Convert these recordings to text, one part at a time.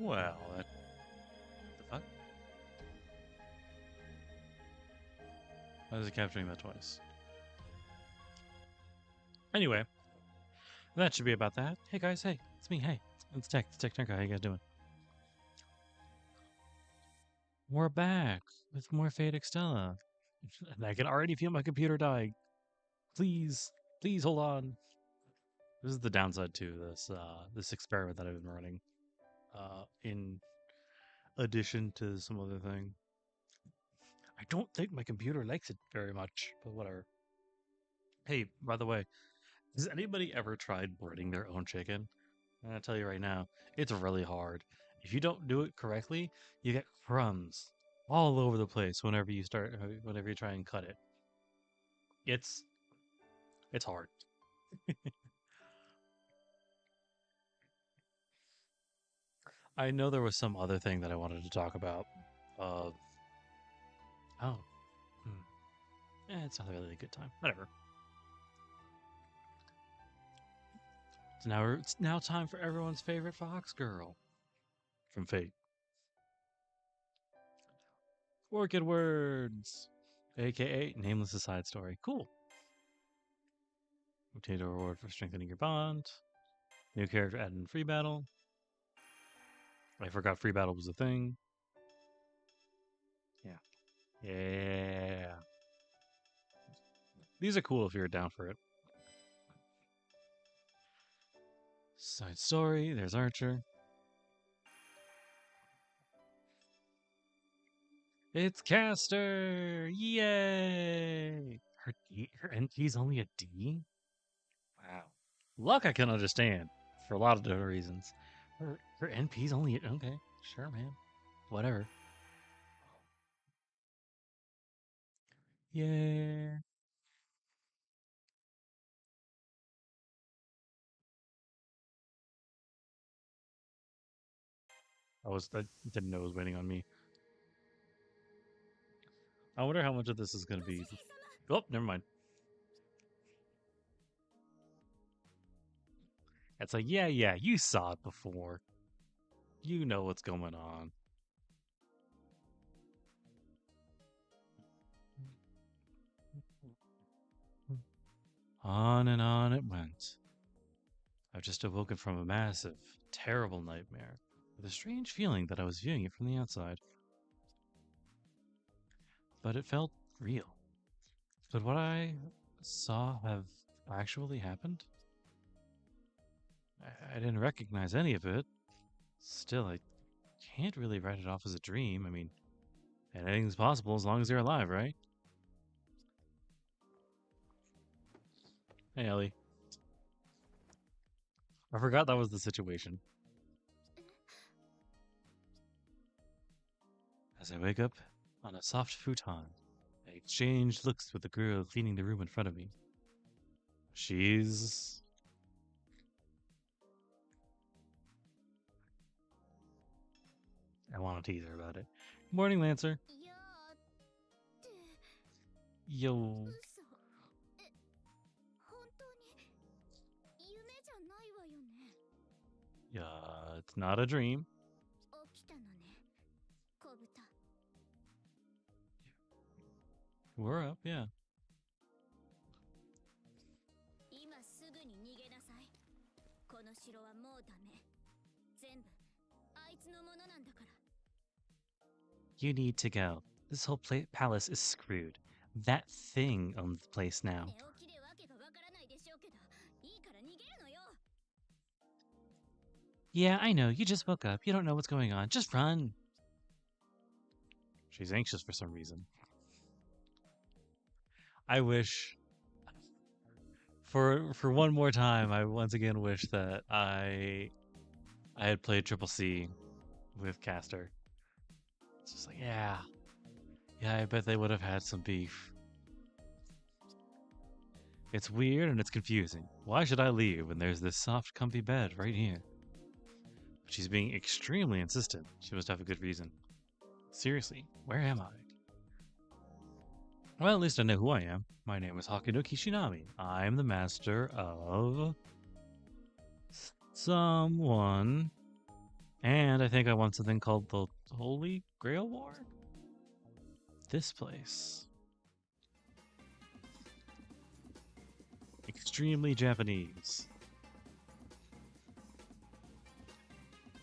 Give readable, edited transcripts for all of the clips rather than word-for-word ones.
Well, the fuck? Why is it capturing that twice? Anyway, that should be about that. Hey guys, hey, it's me. Hey, it's Tech Guy. How you guys doing? We're back with more Fate Extella. I can already feel my computer dying. Please, please hold on. This is the downside to this experiment that I've been running. In addition to some other thing, I don't think my computer likes it very much, but whatever. Hey, by the way, has anybody ever tried breading their own chicken? I'm gonna tell you right now, it's really hard. If you don't do it correctly, you get crumbs all over the place whenever you try and cut it. It's hard. I know there was some other thing that I wanted to talk about. Uh, oh, it's not really a good time. Whatever. So it's now time for everyone's favorite Foxgirl from Fate. Orchid Words, aka Nameless Aside Story. Cool. Obtain a reward for strengthening your bond. New character added in free battle. I forgot free battle was a thing. Yeah. These are cool if you're down for it. Side story, there's Archer. It's Caster! Yay! Her NP's only a D? Wow. Luck I can understand for a lot of different reasons. Her NP's only a... Okay, sure, man. Whatever. Yeah. I didn't know it was waiting on me. I wonder how much of this is going to be... Oh, never mind. It's like, yeah, you saw it before. You know what's going on. On and on it went. I've just awoken from a massive, terrible nightmare, with a strange feeling that I was viewing it from the outside. But it felt real. Could what I saw have actually happened? I didn't recognize any of it. Still, I can't really write it off as a dream. I mean, anything's possible as long as you're alive, right? Hey, Ellie. I forgot that was the situation. As I wake up on a soft futon, I exchange looks with the girl cleaning the room in front of me. She's... I want to tease her about it. Morning, Lancer. Yo. Yeah, it's not a dream. We're up, yeah. You need to go. This whole palace is screwed. That thing owns the place now. Yeah, I know. You just woke up. You don't know what's going on. Just run. She's anxious for some reason. I wish... For one more time, I once again wish that I had played Triple C with Caster. It's just like, yeah, I bet they would have had some beef. It's weird and it's confusing. Why should I leave when there's this soft, comfy bed right here? But she's being extremely insistent. She must have a good reason. Seriously, where am I? Well, at least I know who I am. My name is Hakuno Kishinami. I'm the master of... someone. And I think I want something called the Holy Grail War? This place. Extremely Japanese.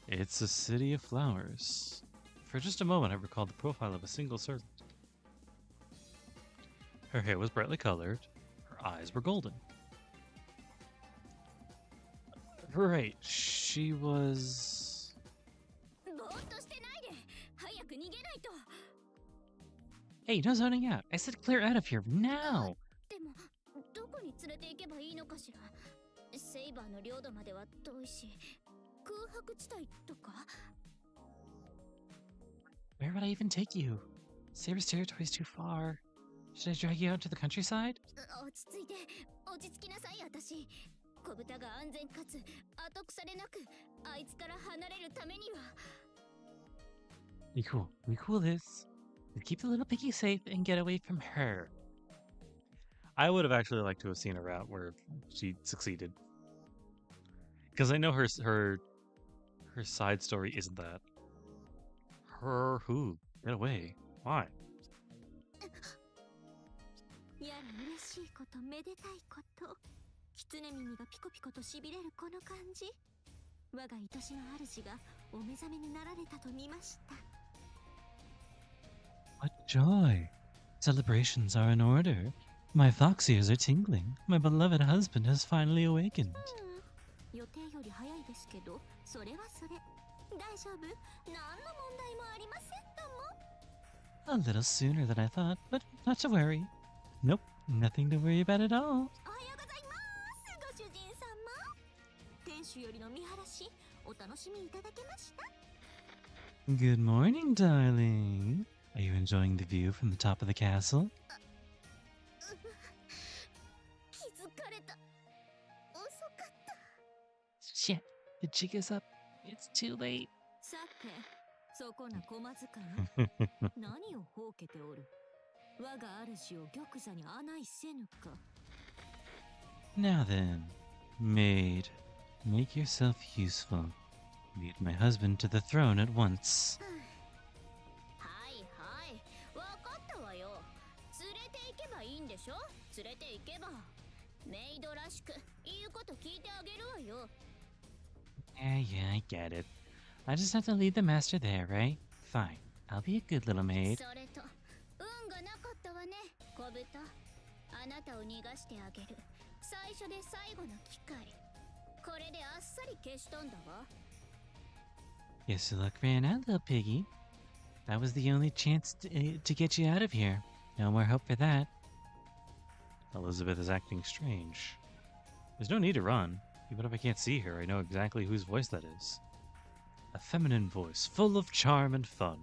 It's a city of flowers. For just a moment, I recalled the profile of a single servant. Her hair was brightly colored. Her eyes were golden. Right, she was... Hey, no zoning out. I said clear out of here now. Where would I even take you? Saber's territory is too far. Should I drag you out to the countryside? We cool this. We keep the little piggy safe and get away from her. I would have actually liked to have seen a route where she succeeded. Because I know her side story isn't that. Her who? Get away. Why? What joy! Celebrations are in order. My fox ears are tingling. My beloved husband has finally awakened. A little sooner than I thought, but not to worry. Nope, nothing to worry about at all. Good morning, darling. Are you enjoying the view from the top of the castle? Shit, the jig is up. It's too late. Now then, maid, make yourself useful. Lead my husband to the throne at once. Yeah, I get it. I just have to lead the master there, right? Fine. I'll be a good little maid. Guess your luck ran out, little piggy. That was the only chance to get you out of here. No more hope for that. Elizabeth is acting strange. There's no need to run. Even if I can't see her, I know exactly whose voice that is. A feminine voice, full of charm and fun.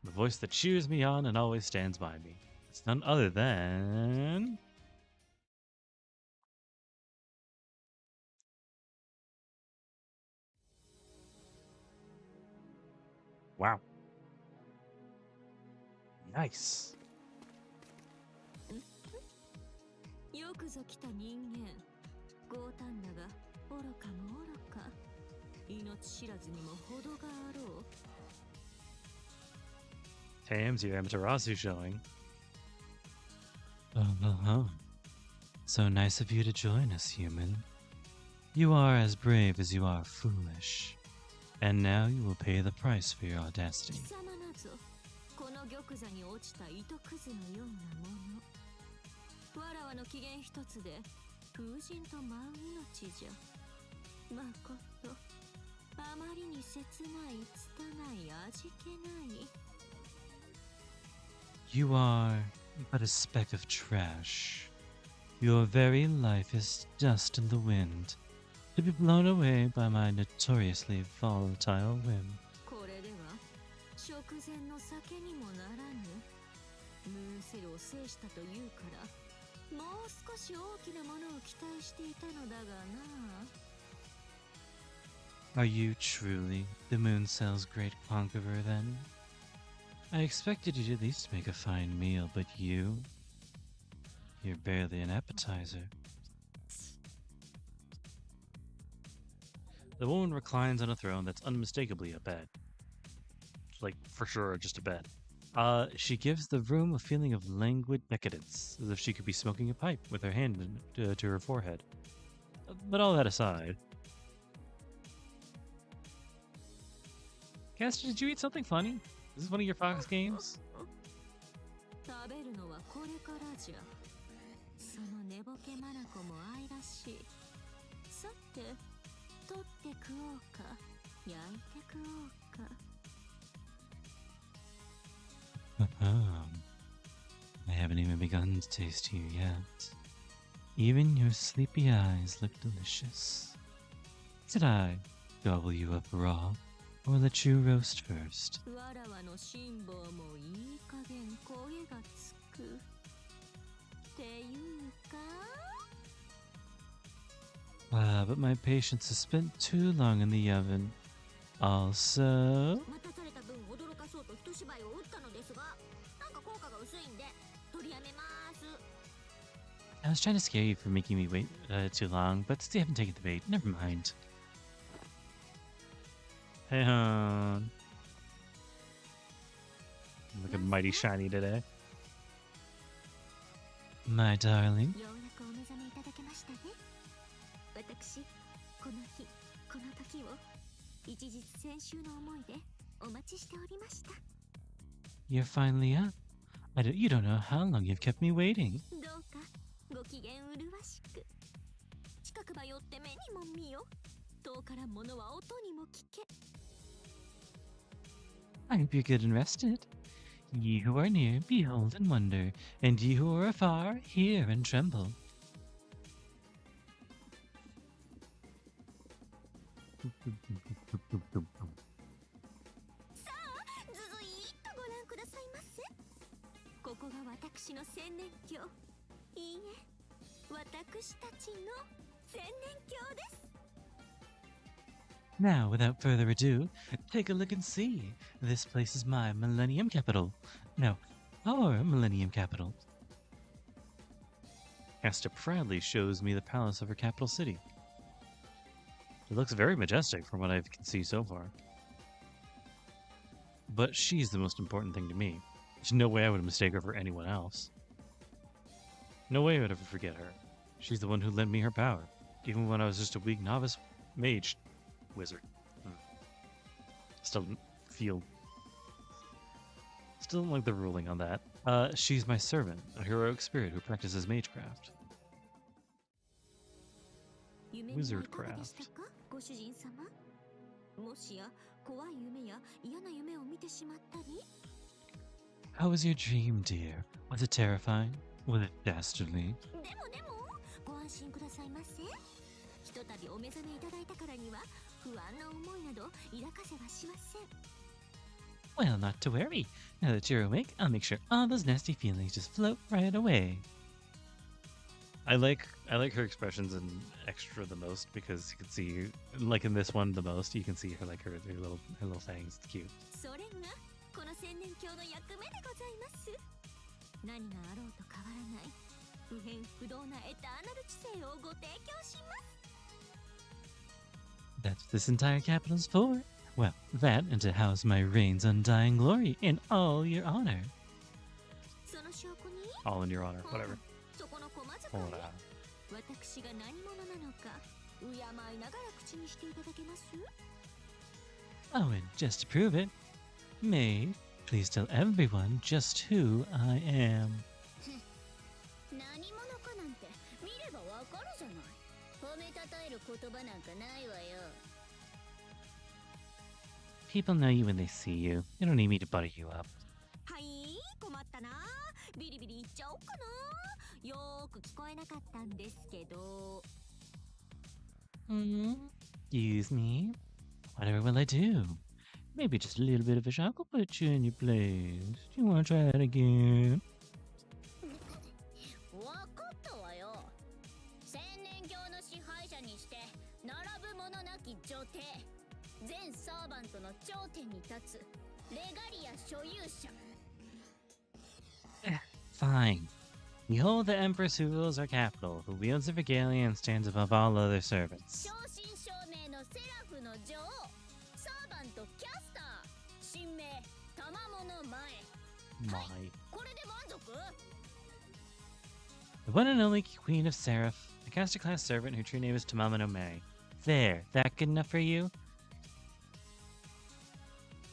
The voice that cheers me on and always stands by me. It's none other than... Wow. Nice. Tams, your Amaterasu showing. Oh. So nice of you to join us, human. You are as brave as you are foolish. And now you will pay the price for your audacity. You are but a speck of trash. Your very life is dust in the wind, to be blown away by my notoriously volatile whim. Are you truly the Moon Cell's great conqueror, then? I expected you to at least make a fine meal, but you're barely an appetizer. The woman reclines on a throne that's unmistakably a bed. Like, for sure, just a bed. She gives the room a feeling of languid decadence, as if she could be smoking a pipe with her hand to her forehead. But all that aside... Caster, did you eat something funny? Is this one of your Fox games? I haven't even begun to taste you yet. Even your sleepy eyes look delicious. Did I gobble you up raw, or let you roast first? But my patience has spent too long in the oven. Also... I was trying to scare you for making me wait too long, but they haven't taken the bait. Never mind. Hey, hon. Looking mighty shiny today. My darling. You're finally up. You don't know how long you've kept me waiting. I hope you're good and rested. Ye who are near, behold and wonder, and ye who are afar, hear and tremble. Now, without further ado, take a look and see. This place is my Millennium Capital. No, our Millennium Capital. Asta proudly shows me the palace of her capital city. It looks very majestic from what I can see so far. But she's the most important thing to me. There's no way I would mistake her for anyone else. No way I would ever forget her. She's the one who lent me her power, even when I was just a weak novice mage wizard. Still don't like the ruling on that. She's my servant, a heroic spirit who practices magecraft. Wizardcraft. How was your dream, dear? Was it terrifying? Was it dastardly? Well, not to worry. Now that you're awake, I'll make sure all those nasty feelings just float right away. I like her expressions in Extra the most because you can see, like in this one the most, you can see her like her little fangs. It's cute. That's what this entire capital's for. Well, that and to house my reign's undying glory in all your honor. All in your honor, whatever. Oh, and just to prove it, Maid, please tell everyone just who I am. People know you when they see you. You don't need me to butter you up. Excuse me? Whatever will I do? Maybe just a little bit of a shock will put you in your place. Do you want to try that again? Fine. Behold the Empress who rules our capital, who wields a regalia and stands above all other servants. The one and only Queen of Seraph, a caster class servant whose true name is Tamama no Mei. There, that good enough for you?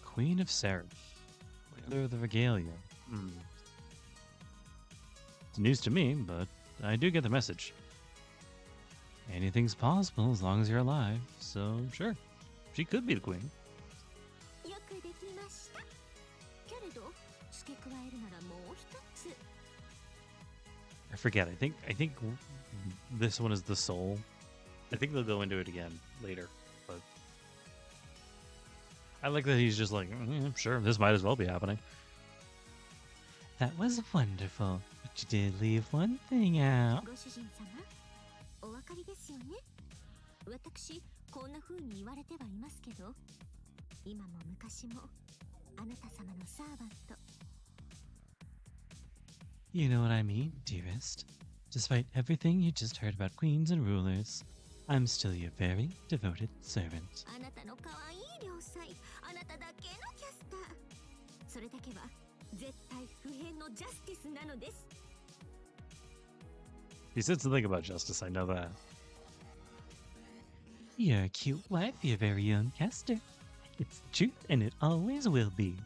Queen of Seraph. Wielder of the Regalia. It's news to me, but I do get the message. Anything's possible as long as you're alive, so sure. She could be the queen. I forget. I think this one is the soul. I think they'll go into it again later, but I like that he's just like, sure, this might as well be happening. That was wonderful, but you did leave one thing out. You know what I mean, dearest. Despite everything you just heard about queens and rulers, I'm still your very devoted servant. He said something about justice, I know that. You're a cute wife, your very own caster. It's the truth, and it always will be.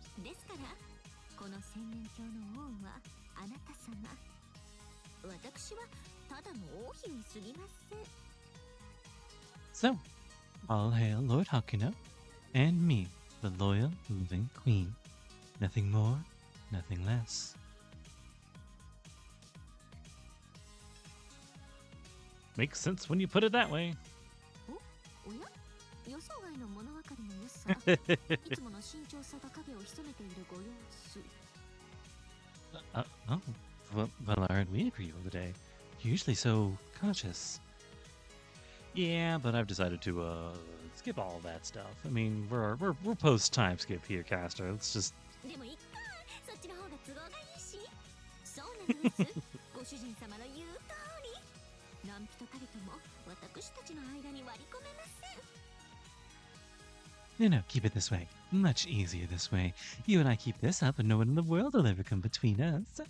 So, all hail Lord Hakuno, and me, the loyal, moving queen. Nothing more, nothing less. Makes sense when you put it that way. Well, aren't we agreeable today? You're usually so cautious. Yeah, but I've decided to skip all that stuff. I mean, we're post time skip here, caster. Let's just. No, keep it this way. Much easier this way. You and I keep this up and no one in the world will ever come between us.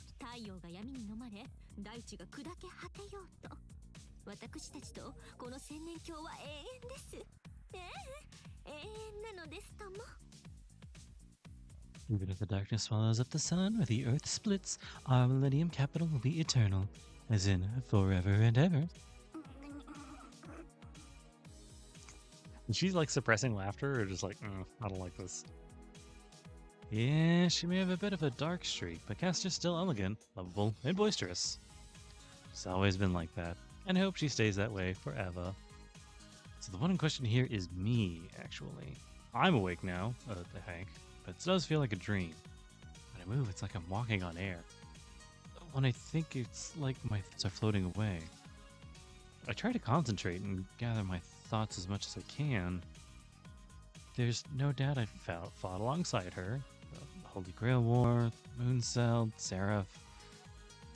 Even if the darkness swallows up the sun or the earth splits, our Millennium Capital will be eternal, as in forever and ever. And she's like suppressing laughter or just like, I don't like this. Yeah, she may have a bit of a dark streak, but Caster's still elegant, lovable, and boisterous. She's always been like that, and I hope she stays that way forever. So the one in question here is me, actually. I'm awake now, I think, but it does feel like a dream. When I move, it's like I'm walking on air. When I think it's like my thoughts are floating away. I try to concentrate and gather my thoughts as much as I can. There's no doubt I fought alongside her. The Holy Grail War, Mooncell, Seraph.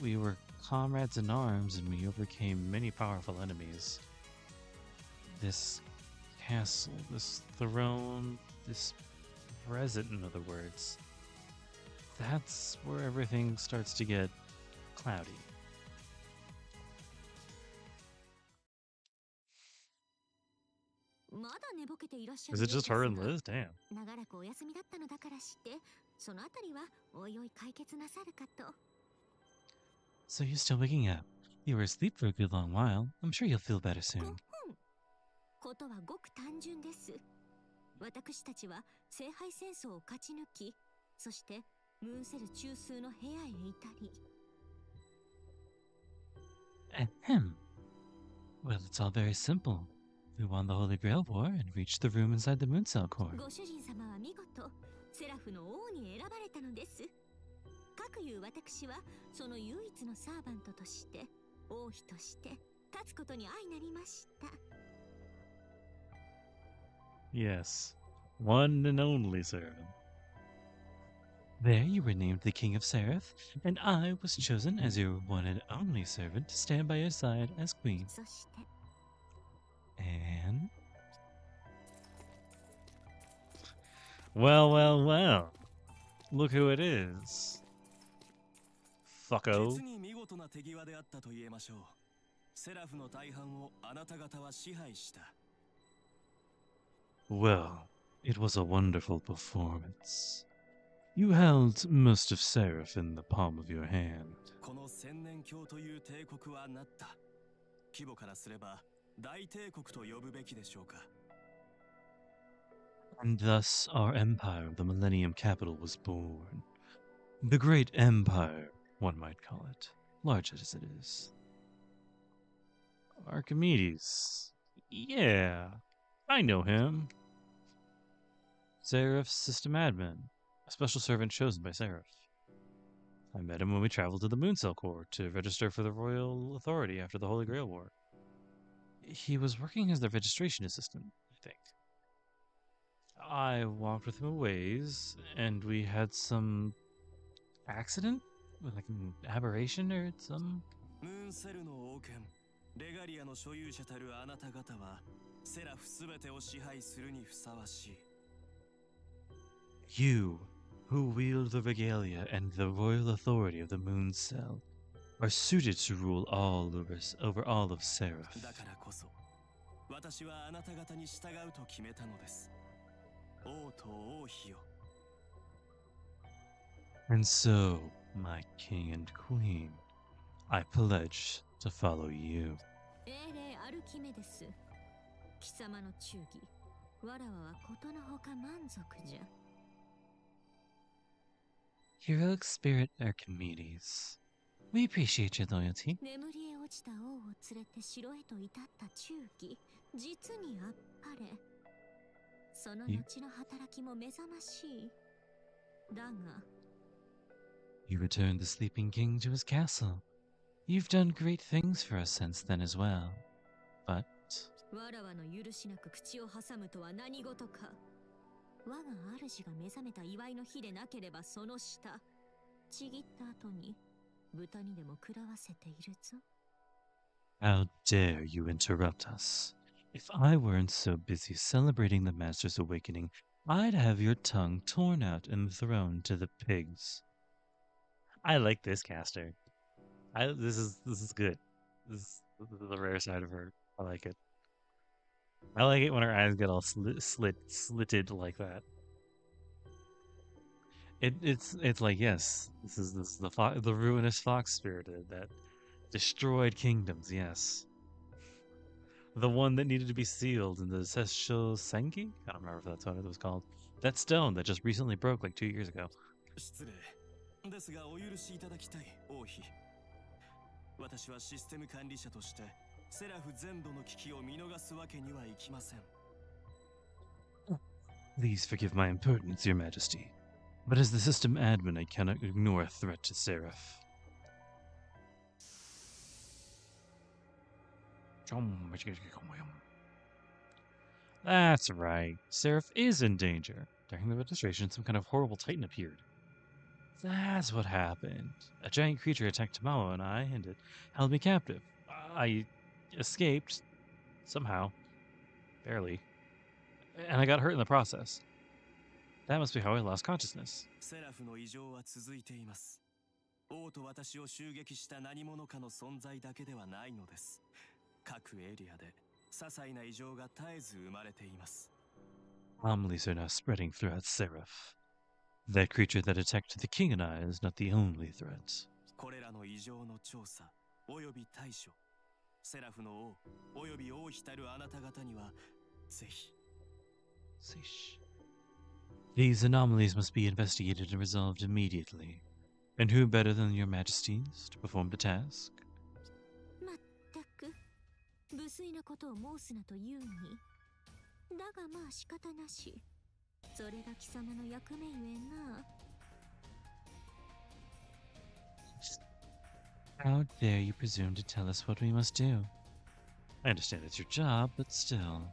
We were comrades in arms and we overcame many powerful enemies. This castle, this throne, this present, in other words. That's where everything starts to get cloudy. Is it just her and Liz? Damn. So you're still waking up. You were asleep for a good long while. I'm sure you'll feel better soon. Ahem. Well, it's all very simple. We won the Holy Grail War and reached the room inside the Mooncell core. Yes, one and only servant. There you were named the King of Seraph, and I was chosen as your one and only servant to stand by your side as queen. And Well, well, well. Look who it is. Fucko. Well, it was a wonderful performance. You held most of Seraph in the palm of your hand. And thus our empire of the Millennium Capital was born. The Great Empire, one might call it, large as it is. Archimedes. Yeah, I know him. Seraph's system admin, a special servant chosen by Seraph. I met him when we traveled to the Mooncell Corps to register for the Royal Authority after the Holy Grail War. He was working as the registration assistant, I think. I walked with him a ways, and we had some accident? Like an aberration or some? You, who wield the regalia and the royal authority of the Mooncell, are suited to rule over all of Seraph. And so, my king and queen, I pledge to follow you. Heroic spirit Archimedes. We appreciate your loyalty. You returned the sleeping king to his castle. You've done great things for us since then as well. But... How dare you interrupt us? If I weren't so busy celebrating the Master's awakening, I'd have your tongue torn out and thrown to the pigs. I like this caster. This is good. This is the rare side of her. I like it. I like it when her eyes get all slitted like that. It's like, yes, this is the ruinous fox spirited that destroyed kingdoms. Yes, the one that needed to be sealed in the Sessho Senki. I don't remember if that's what it was called. That stone that just recently broke like 2 years ago. Please forgive my impertinence, Your Majesty, but as the system admin, I cannot ignore a threat to Seraph. That's right, Seraph is in danger. During the registration, some kind of horrible titan appeared. That's what happened. A giant creature attacked Tamao and I, and it held me captive. I escaped, somehow. Barely. And I got hurt in the process. That must be how I lost consciousness. Anomalies are now spreading throughout Seraph. That creature that attacked the king and I is not the only threat. These anomalies must be investigated and resolved immediately. And who better than your majesties to perform the task? How dare you presume to tell us what we must do? I understand it's your job, but still.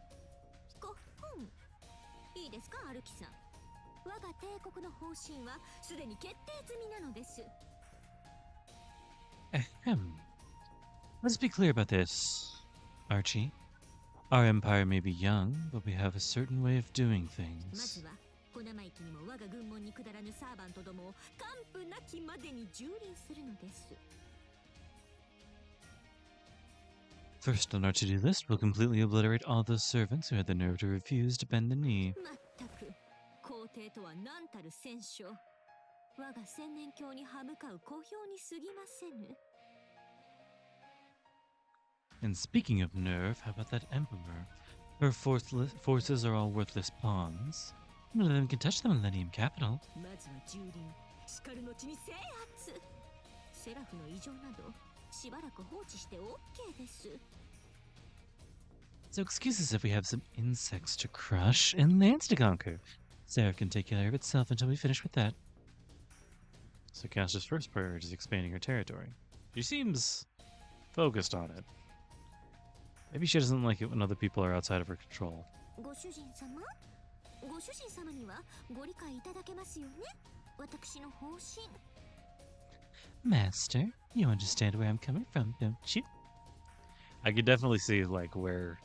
Ahem. Let's be clear about this, Archie. Our empire may be young, but we have a certain way of doing things. First on our to-do list, we'll completely obliterate all those servants who had the nerve to refuse to bend the knee. And speaking of nerve, how about that emperor? Her forces are all worthless pawns. None of them can touch the Millennium Capital. So excuse us if we have some insects to crush and lands to conquer. Sarah can take care of itself until we finish with that. So Caster's first priority is expanding her territory. She seems focused on it. Maybe she doesn't like it when other people are outside of her control. Master, you understand where I'm coming from, don't you? I could definitely see like where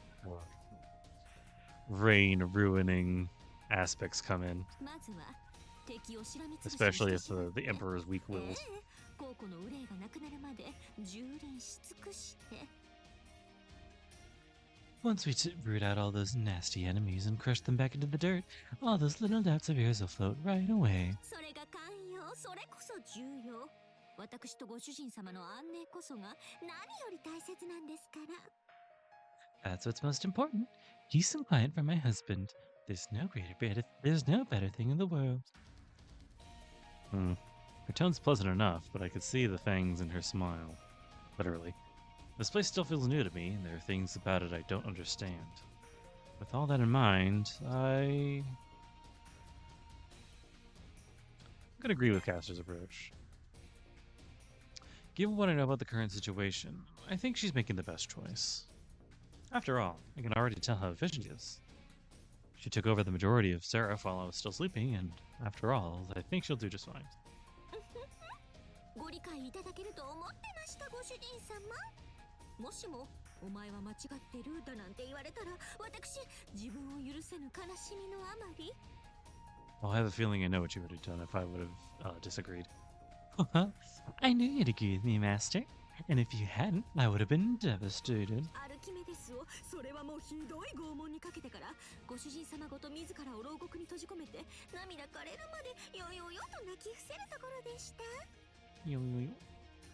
rain ruining aspects come in. Especially if the Emperor's weak-willed. Once we root out all those nasty enemies and crush them back into the dirt, all those little doubts of yours will float right away. That's what's most important. Peace and quiet for my husband. There's no better thing in the world. Her tone's pleasant enough, but I could see the fangs in her smile. Literally. This place still feels new to me, and there are things about it I don't understand. With all that in mind, I could agree with Caster's approach. Given what I know about the current situation, I think she's making the best choice. After all, I can already tell how efficient she is. She took over the majority of Seraph while I was still sleeping, and after all, I think she'll do just fine. Well, I have a feeling I know what you would have done if I would have disagreed. I knew you'd agree with me, Master. And if you hadn't, I would have been devastated.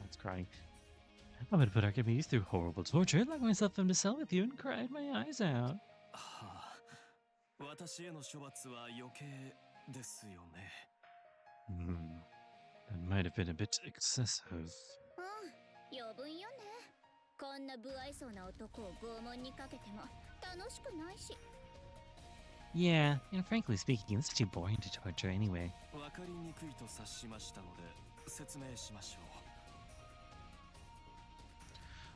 That's crying. I would have put Archimedes through horrible torture, locked myself into cell with you, and cried my eyes out. That might have been a bit excessive. Yeah, and frankly speaking, it's too boring to torture anyway.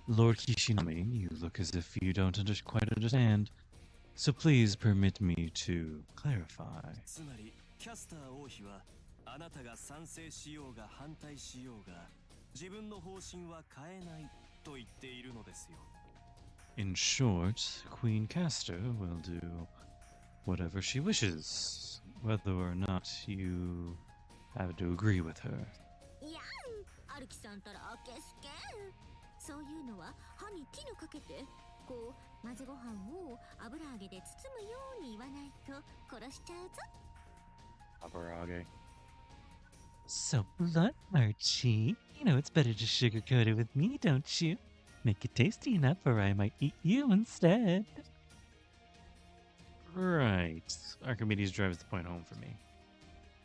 Lord Kishinami, you look as if you don't quite understand. So please permit me to clarify. In short, Queen Castor will do whatever she wishes, whether or not you have to agree with her. Abarage. So blunt, Archie. You know it's better to sugarcoat it with me, don't you? Make it tasty enough or I might eat you instead. Right. Archimedes drives the point home for me.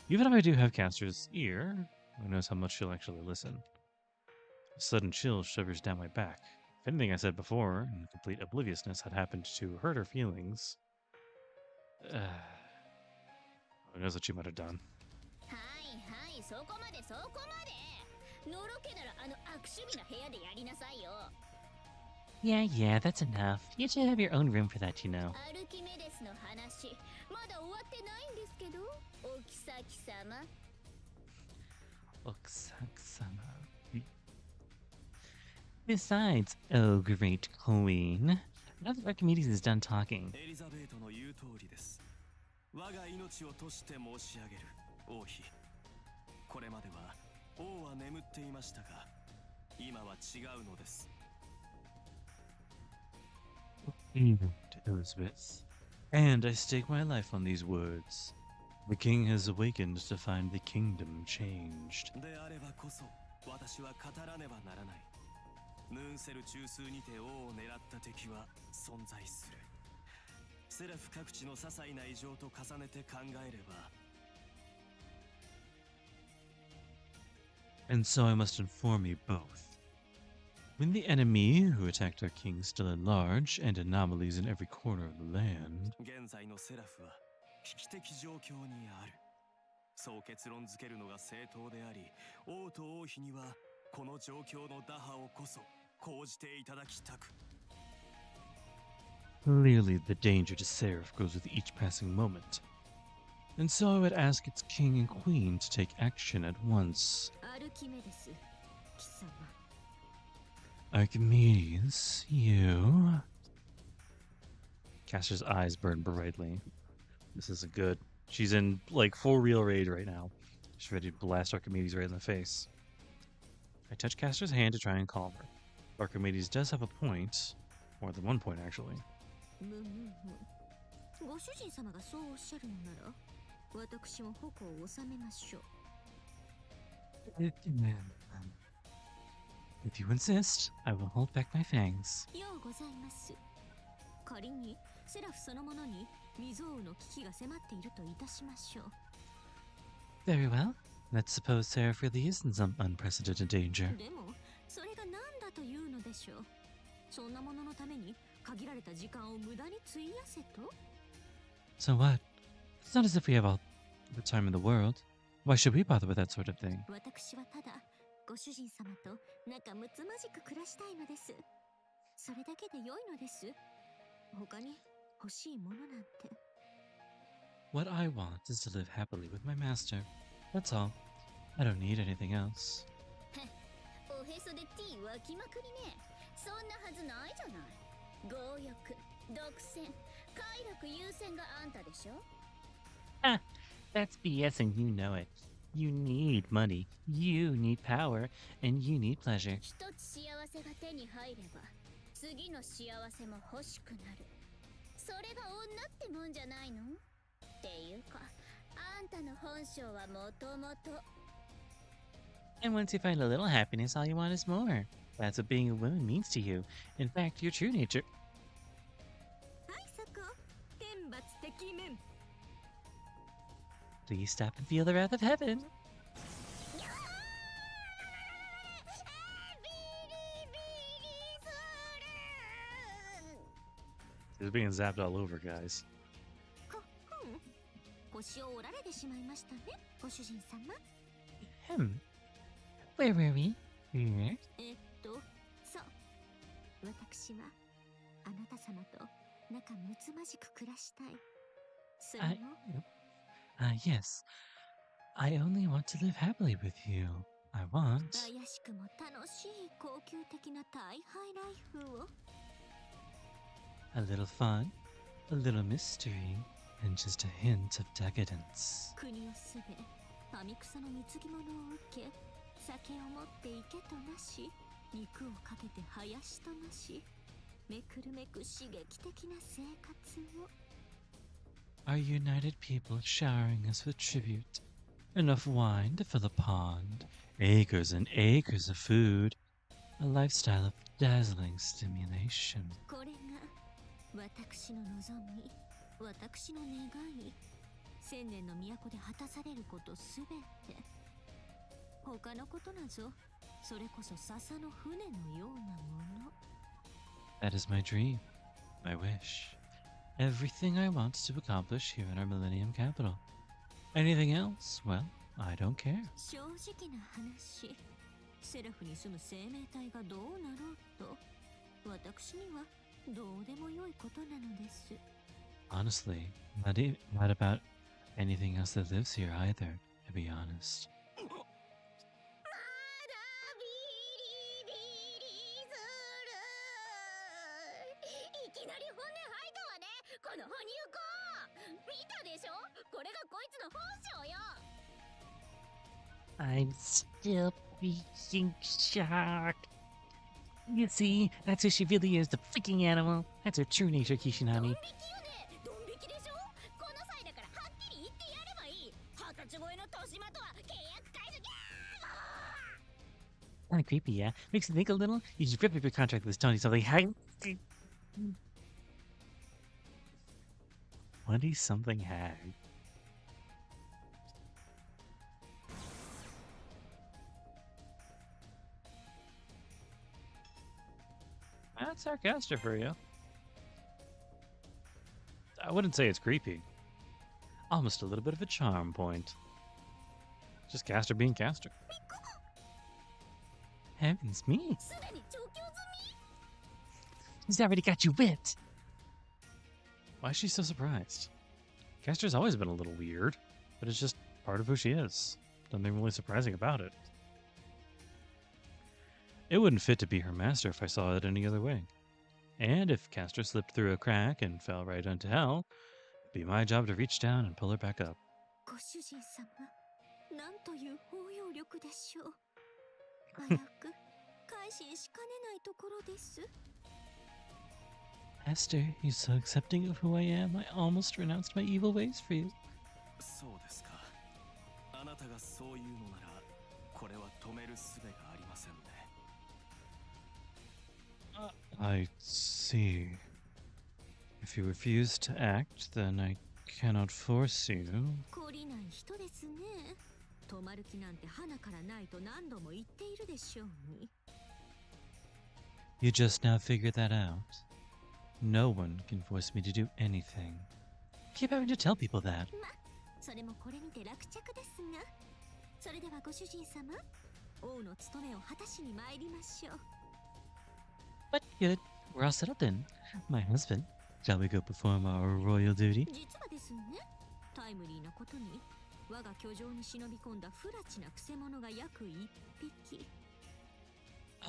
Even if I do have Castor's ear, who knows how much she'll actually listen. A sudden chill shivers down my back. If anything I said before, in complete obliviousness, had happened to hurt her feelings, who knows what she might have done. Yeah, that's enough. You should have your own room for that, you know. Oksaki-sama. Besides, oh great queen, now that Archimedes is done talking. 我が命を賭して申し上げる王妃。これまでは王は眠っていましたが、今は違うのです。Elizabeth. And I stake my life on these words. The king has awakened to find the kingdom changed. であればこそ私は語らねばならない。ムーンセル中枢にて王を狙った敵は存在する。セラフ各地の些細な異常と重ねて考えれば。And so I must inform you both. When the enemy who attacked our king is still at large and anomalies in every corner of the land, 現在のセラフは危機的状況にある。そう結論付けるのが正当であり、王と王妃にはこの状況の打破をこそ講じていただきたく。clearly the danger to Seraph grows with each passing moment. And so I would ask its king and queen to take action at once. Archimedes, you... Caster's eyes burn brightly. This isn't good. She's in, like, full real rage right now. She's ready to blast Archimedes right in the face. I touch Caster's hand to try and calm her. Archimedes does have a point. More than one point, actually. If you insist, I will hold back my fangs. Very well. Let's suppose Seraph really is in some unprecedented danger. So what? It's not as if we have all the time in the world. Why should we bother with that sort of thing? What I want is to live happily with my master. That's all. I don't need anything else. Ah, that's BS and you know it. You need money, you need power, and you need pleasure. And once you find a little happiness, all you want is more. That's what being a woman means to you. In fact, your true nature... Please stop and feel the wrath of heaven. He's being zapped all over, guys. Where were we? Here? Yes. I only want to live happily with you. I want... a little fun, a little mystery, and just a hint of decadence. Our united people showering us with tribute. Enough wine to fill a pond, acres and acres of food, a lifestyle of dazzling stimulation. That is my dream, my wish. Everything I want to accomplish here in our Millennium Capital. Anything else? Well, I don't care. Honestly, not about anything else that lives here either, to be honest. I'm still being shocked. You see, that's who she really is, the freaking animal. That's her true nature, Kishinami. Kinda creepy, yeah? Makes you think a little. You should rip up your contract with this Tony something. 20-something hag. That's sarcastic for you. I wouldn't say it's creepy. Almost a little bit of a charm point. Just Caster being Caster. Heavens me. He's already got you whipped. Why is she so surprised? Caster's always been a little weird, but it's just part of who she is. Nothing really surprising about it. It wouldn't fit to be her master if I saw it any other way. And if Caster slipped through a crack and fell right into hell, it'd be my job to reach down and pull her back up. Esther, you're so accepting of who I am, I almost renounced my evil ways for you. I see. If you refuse to act, then I cannot force you. You just now figured that out. No one can force me to do anything. Keep having to tell people that. But good. We're all settled in. My husband, shall we go perform our royal duty?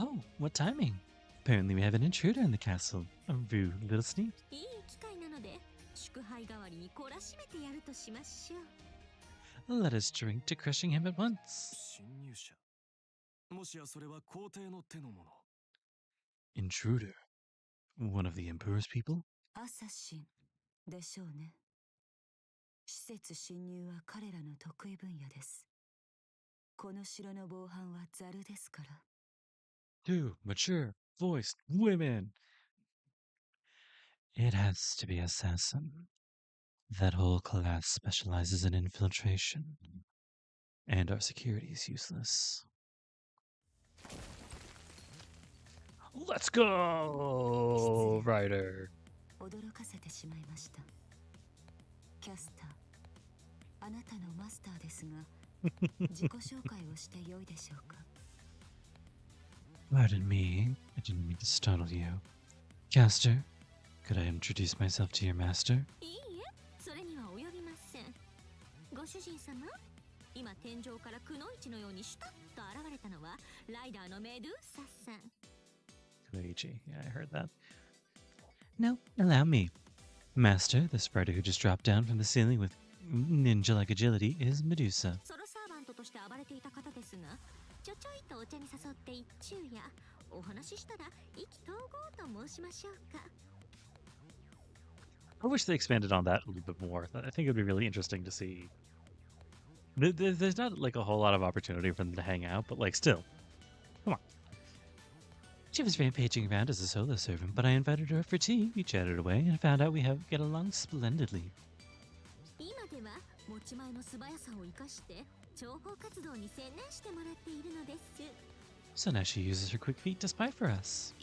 Oh, what timing? Apparently we have an intruder in the castle. A rude little sneak. Let us drink to crushing him at once. Intruder? One of the Emperor's people? Two mature voiced women. It has to be assassin. That whole class specializes in infiltration. And our security is useless. Let's go, Ryder. Pardon me, I didn't mean to startle you. Caster, could I introduce myself to your master? Luigi, yeah, I heard that. No, allow me. Master, the sprite who just dropped down from the ceiling with ninja-like agility is Medusa. I wish they expanded on that a little bit more. I think it would be really interesting to see. There's not like a whole lot of opportunity for them to hang out, but like still. Come on. She was rampaging around as a solo servant, but I invited her for tea. We chatted away and found out we get along splendidly. So now she uses her quick feet to spy for us.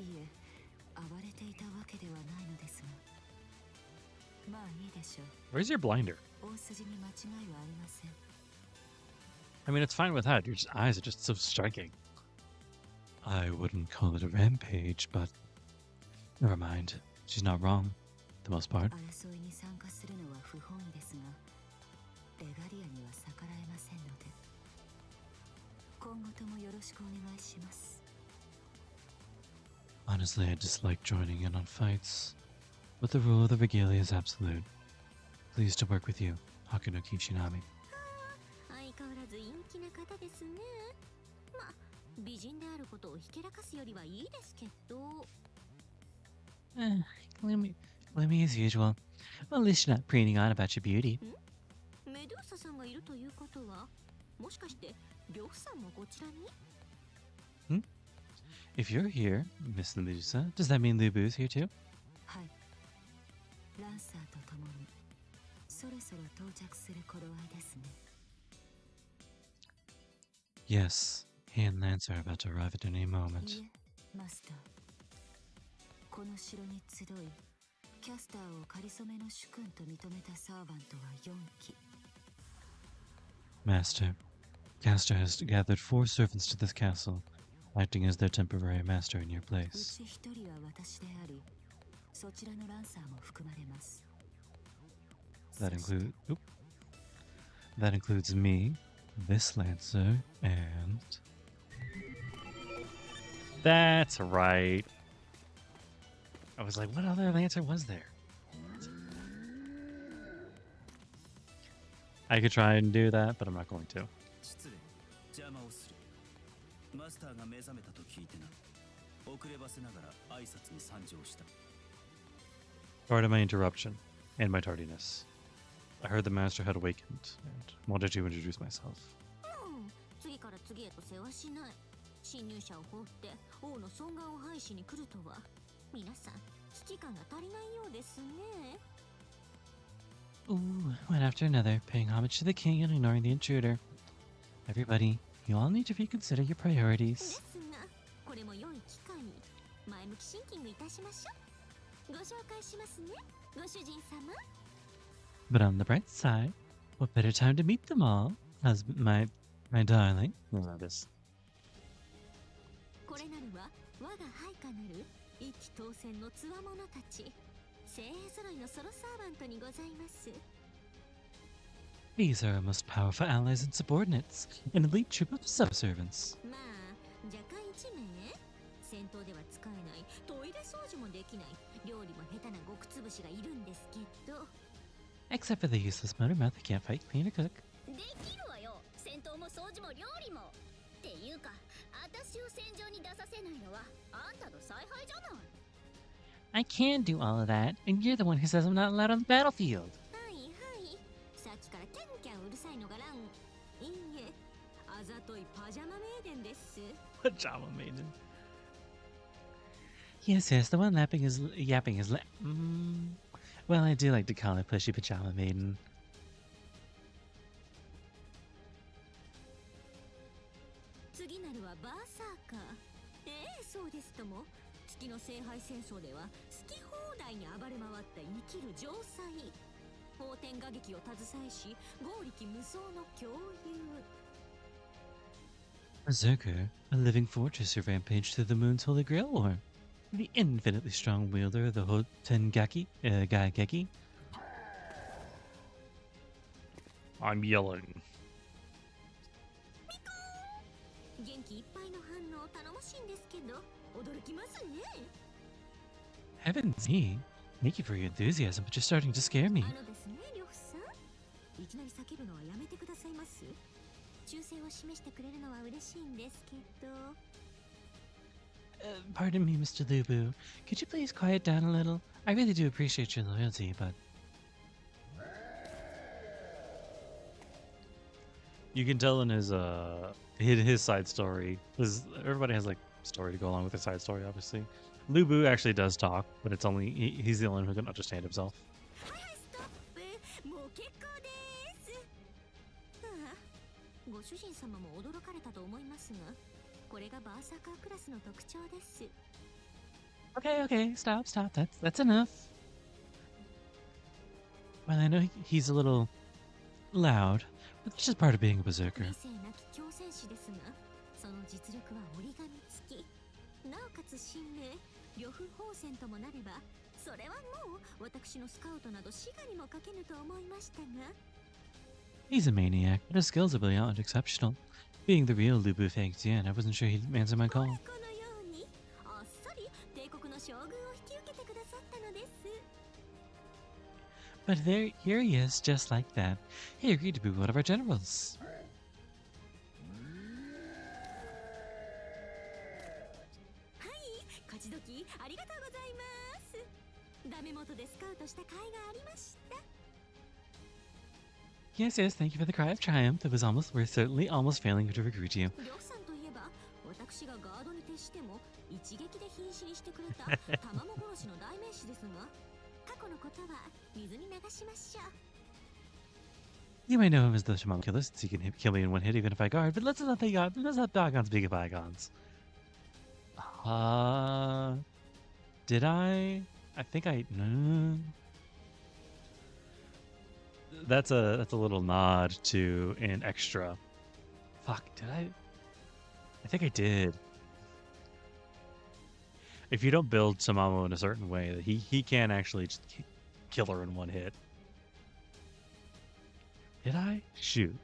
Where's your blinder? I mean, it's fine without. Your eyes are just so striking. I wouldn't call it a rampage, but never mind. She's not wrong, for the most part. Honestly, I dislike joining in on fights, but the rule of the regalia is absolute. pleased to work with you, Hakuno Kishinami. 相変わらず陰気な方ですね。ま、美人であることをひけらかすよりはいいですけど。Gloomy as usual. Well, at least you're not preening on about your beauty. メドゥーサさんがいるということは、もしかして呂布さんもこちらに？ If you're here, Miss Medusa, does that mean Lubu's here too? はい。ランサーと共にそろそろ到着する頃合いですね。Yes, he and Lance are about to arrive at any moment. いえ、マスター。この城に集い、キャスターを仮初めの主君と認めたサーバントは4機。Master, Castor has gathered 4 servants to this castle, acting as their temporary master in your う place. ち1人は私であり、そちらのランサーも含まれます。That includes me, this Lancer, and... That's right. I was like, what other Lancer was there? I could try and do that, but I'm not going to. 失礼、邪魔をする。マスターが目覚めたと聞いてな。遅ればせながら挨拶に参上した。Pardon my interruption and my tardiness. I heard the master had awakened and wanted to introduce myself. 次から次へと世話しない。侵入者を放って王の尊厳を廃しに来るとは、皆さん危機感が足りないようですね。Ooh, one after another, paying homage to the king and ignoring the intruder. Everybody, you all need to reconsider your で priorities. すが、これも良い機会に前向きシンキングいたしましょう。ご紹介しますね、ご主人様。But on the bright side, what better time to meet them all? As my darling. This. これなるは我が配下なる一気当選のつわものたち。精鋭揃いのソロサーバントにございます。 These are our most powerful allies and subordinates, an elite troop of subservants. まあ、若干1名戦闘では使えない、トイレ掃除もできない、料理も下手な極つぶしがいるんですけど。 Except for the useless motormouth that can't fight, clean, or cook. できるわよ、戦闘も掃除も料理も。っていうか、私を戦場に出させないのはあんたの采配じゃない。 I can do all of that, and you're the one who says I'm not allowed on the battlefield. はいはい、さっきからキャンキャンうるさいのがラン。いいえ、あざといパジャマメイデンです。 Pajama maiden. Yes, the one yapping his well, I do like to call it pushy pajama maiden. 次なるはバーサーカー。そうですとも。月の聖杯戦争では好き放題に暴れ回った生きる城塞。法天画劇を携えし、剛力無双の共有。 Berserker, a living fortress who rampaged through the moon's holy grail war. The infinitely strong wielder of the Hotengaki, Gaigeki. I'm yelling. 元気いっぱいの反応頼もしいんですけど、驚きますね。 Heavens me. Thank you for your enthusiasm, but you're starting to scare me. ですね、呂布さん。いきなり叫ぶのはやめてくださいます。忠誠を示してくれるのは嬉しいんですけど。Pardon me, Mr. Lubu. Could you please quiet down a little? I really do appreciate your loyalty, but... You can tell in his side story, because everybody has like story to go along with their side story, obviously. Lubu actually does talk, but it's only he's the only one who can understand himself. はいはい、ストップ。もう結構です。ご主人様も驚かれたと思いますが、これがバーサーカークラスの特徴です。 Okay, stop. That's enough. Well, I know he's a little loud, but that's just part of being a berserker. 理性なき強戦士ですが、その実力は折り紙付き。なおかつ神明、呂布宝泉ともなれば、それはもう私のスカウトなど滋賀にもかけぬと思いましたが。 He's a maniac, but his skills are beyond exceptional. Being the real Lubu Fangtian, I wasn't sure he'd answer my call. このようにあっさり帝国の将軍を引き受けてくださったのです。But here he is, just like that. He agreed to be one of our generals. 勝ち時ありがとうございます。ダメ元でスカウトした甲斐がありました。 Yes, yes, thank you for the cry of triumph. It was we're certainly almost failing to recruit you. りょうさんといえば、私がガードに徹しても一撃で瀕死にしてくれた卵殺しの代名詞ですが、過去のことは水に流しましょう。 You may know him as the shaman killer, since he can kill me in one hit even if I guard, but let's let bygones be bygones. Did I? I think I... No. That's a little nod to an extra. Fuck, did I? I think I did. If you don't build Samamo in a certain way, he can actually just kill her in one hit. Did I? Shoot.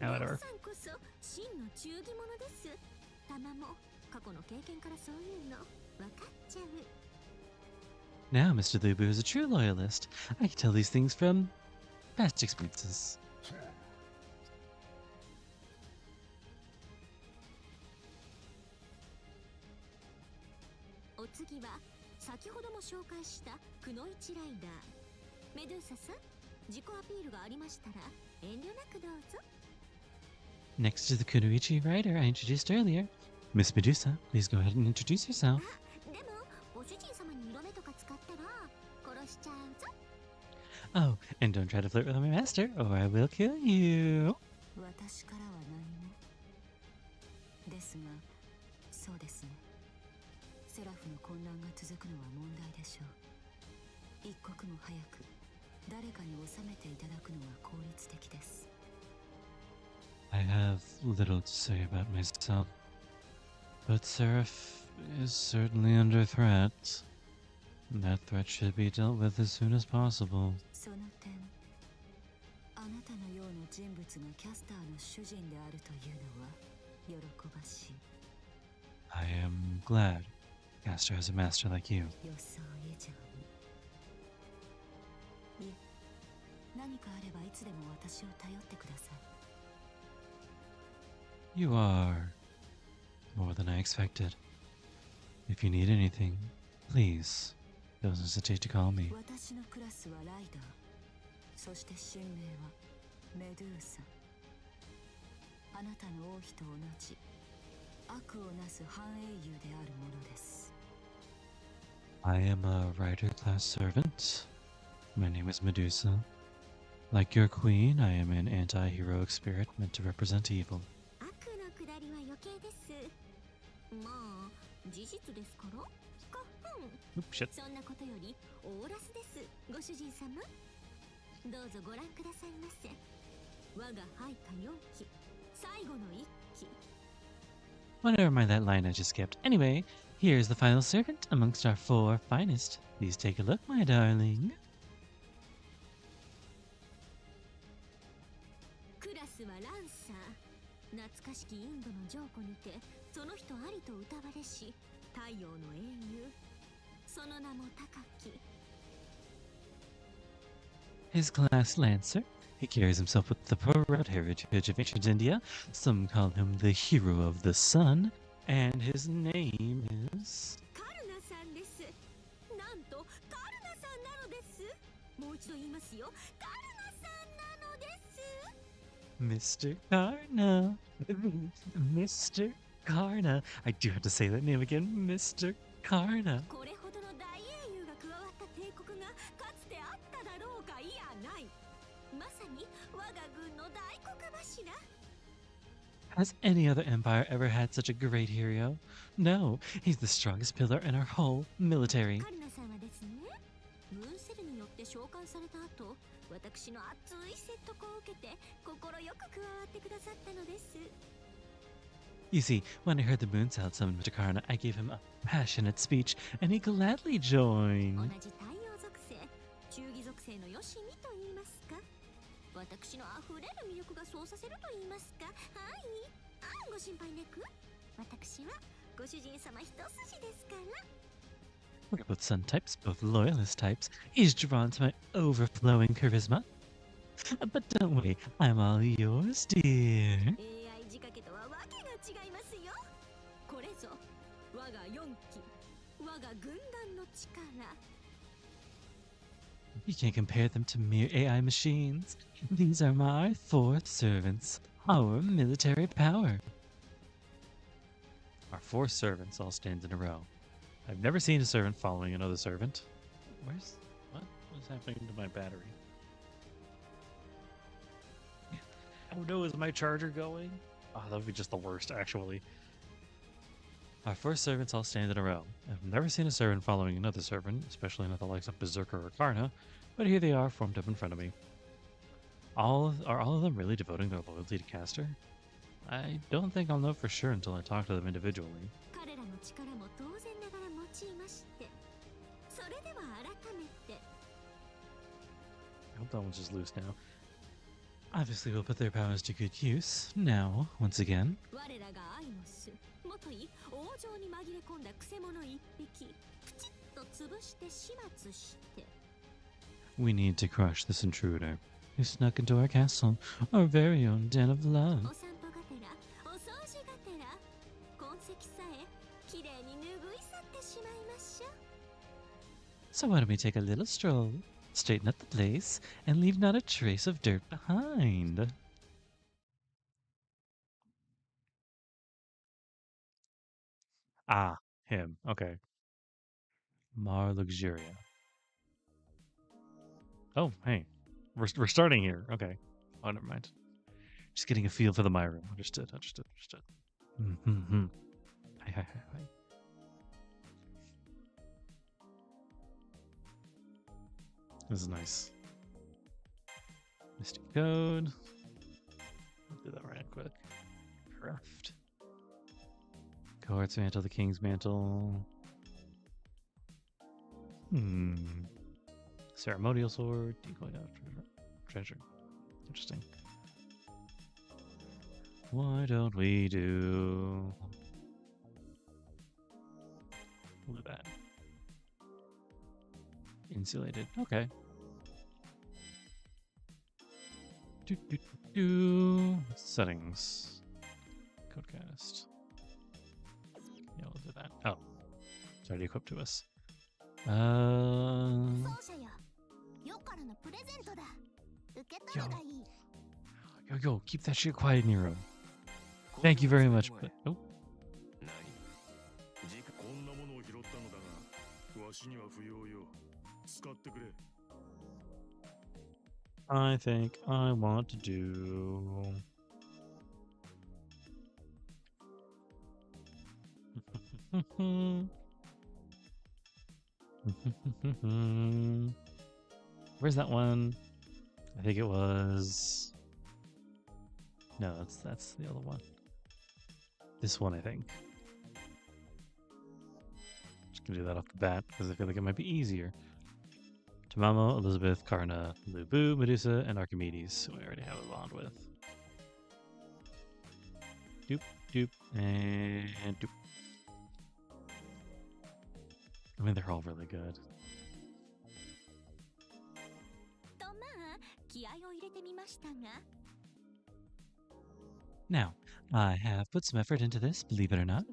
Now whatever. Now Mr. Lubu is a true loyalist. I can tell these things from past experiences. お次は先ほども紹介したくのいちライダーメドゥーサさん、自己アピールがありましたら遠慮なくどうぞ。 Next to the Kunoichi rider I introduced earlier, Miss Medusa, please go ahead and introduce yourself. でもご主人様に色目とか使ったら殺しちゃうぞ。 Oh, and don't try to flirt with my master, or I will kill you. 私からは何もですが、そうですね。セラフの混乱が続くのは問題でしょう。一刻も早く誰かに収めていただくのが効率的です。 I have little to say about myself, but Seraph is certainly under threat. That threat should be dealt with as soon as possible. その点、あなたのような人物がキャスターの主人であるというのは喜ばしい。 I am glad Caster has a master like you. 予想以上に。いえ、何かあればいつでも私を頼ってください。 You are more than I expected. If you need anything, please don't hesitate to call me. 私のクラスはライダー、そして神名はメドゥーサ。あなたの王妃と同じ悪をなす半英雄であるものです。 I am a rider class servant. My name is Medusa. Like your queen, I am an anti-heroic spirit meant to represent evil. 悪のくだりは余計です。まあ、事実ですから。かふん。 Oop, shit. そんなことよりオーラスです、ご主人様。どうぞご覧くださいませ。我が配下4機、最後の1機。 Whatever mind that line I just skipped. Anyway, here's the final servant amongst our 4 finest. Please take a look, my darling. クラスはランサー。懐かしきインドのジョーコにて、その人ありと歌われし太陽の英雄。その名も高き。 His class Lancer. He carries himself with the proud heritage of ancient India. Some call him the hero of the sun. And his name is... カルナさんです。なんとカルナさんなのです。もう一度言いますよ。カルナさんなのです。 Mr. Karna. Mr. Karna. I do have to say that name again. Mr. Karna. これほどの大英雄が加わった帝国がかつてあっただろうかいやない。まさに我が軍の大黒柱。 Has any other empire ever had such a great hero? No, he's the strongest pillar in our whole military. カルナさんはですね、ムーンセルによって召喚された後、私の熱い説得を受けて心よく加わってくださったのです。 You see, when I heard the moon cell summon Mr. Karna, I gave him a passionate speech, and he gladly 同 joined. じ太陽属性、忠義属性のよしみと言いますか。私のあふれる魅力がそうさせると言いますか。はい。ご心配なく。私はご主人様一筋ですから。We're both sun types, both loyalist types. He's drawn to my overflowing charisma. But don't worry, I'm all yours, dear. AI 仕掛けとはわけが違いますよ。これぞ我が4機、我が軍団の力。 You can't compare them to mere AI machines. These are my 4 servants, our military power. Our 4 servants all stand in a row. I've never seen a servant following another servant. What is happening to my battery? Oh no, is my charger going? Oh, that would be just the worst, actually. Our 4 servants all stand in a row. I've never seen a servant following another servant, especially not the likes of Berserker or Karna, but here they are formed up in front of me. Are all of them really devoting their loyalty to Caster? I don't think I'll know for sure until I talk to them individually. I hope that one's just loose now. Obviously, we'll put their powers to good use. Now, once again. We need to crush this intruder who snuck into our castle, our very own den of love. So why don't we take a little stroll, straighten up the place, and leave not a trace of dirt behind? Ah, him. Okay. Mar Luxuria. Oh, hey. We're starting here. Okay. Oh, never mind. Just getting a feel for the My Room. Understood. Mm-hmm. Hi. This is nice. Mystic Code. I'll do that right quick. Craft. Cohort's Mantle, the King's Mantle. Ceremonial Sword. Decoy treasure. Interesting. Why don't we do... Look at that. Insulated. Okay. Settings. Codecast. Yeah, we'll do that. Oh. It's already equipped to us. Yo, keep that shit quiet in your room. Thank you very much. But, oh. I think I want to do... Where's that one? I think it was... No, that's the other one. This one, I think. Just gonna do that off the bat because I feel like it might be easier. Tamamo, Elizabeth, Karna, Lubu, Medusa, and Archimedes, who I already have a bond with. Doop, and doop. I mean, they're all really good. Now, I have put some effort into this, believe it or not.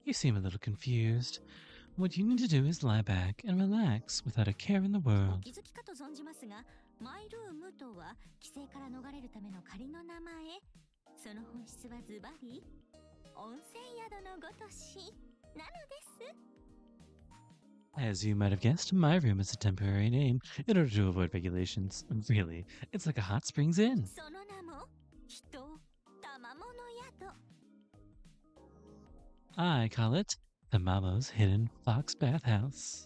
You seem a little confused. What you need to do is lie back and relax without a care in the world. As you might have guessed, my room is a temporary name in order to avoid regulations. Really, it's like a hot springs inn. I call it the Mama's Hidden Fox Bathhouse.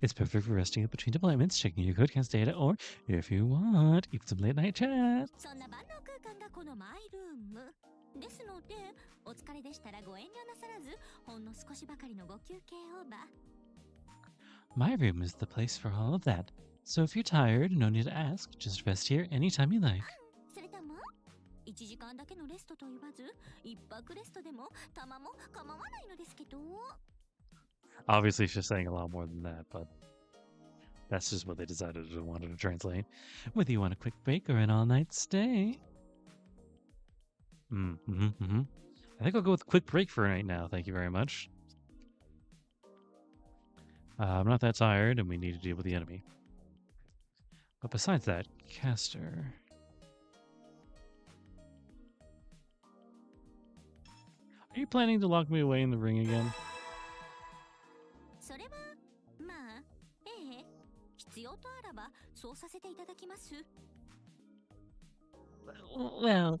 It's perfect for resting up between deployments, checking your codecast data, or, if you want, even some late night chat. ですので、お疲れでしたらご遠慮なさらず、ほんの少しばかりのご休憩をば。My room is the place for all of that. So if you're tired, no need to ask. Just rest here anytime you like. それとも1時間だけのレストと言わず、一泊レストでもたまも構わないのですけど。 Obviously, she's saying a lot more than that, but that's just what they decided to want to translate. Whether you want a quick break or an all-night stay. I think I'll go with quick break for right now. Thank you very much. I'm not that tired, and we need to deal with the enemy. But besides that, Caster. Are you planning to lock me away in the ring again? それはまあ、ええ、必要とあらばそうさせていただきます。 Well,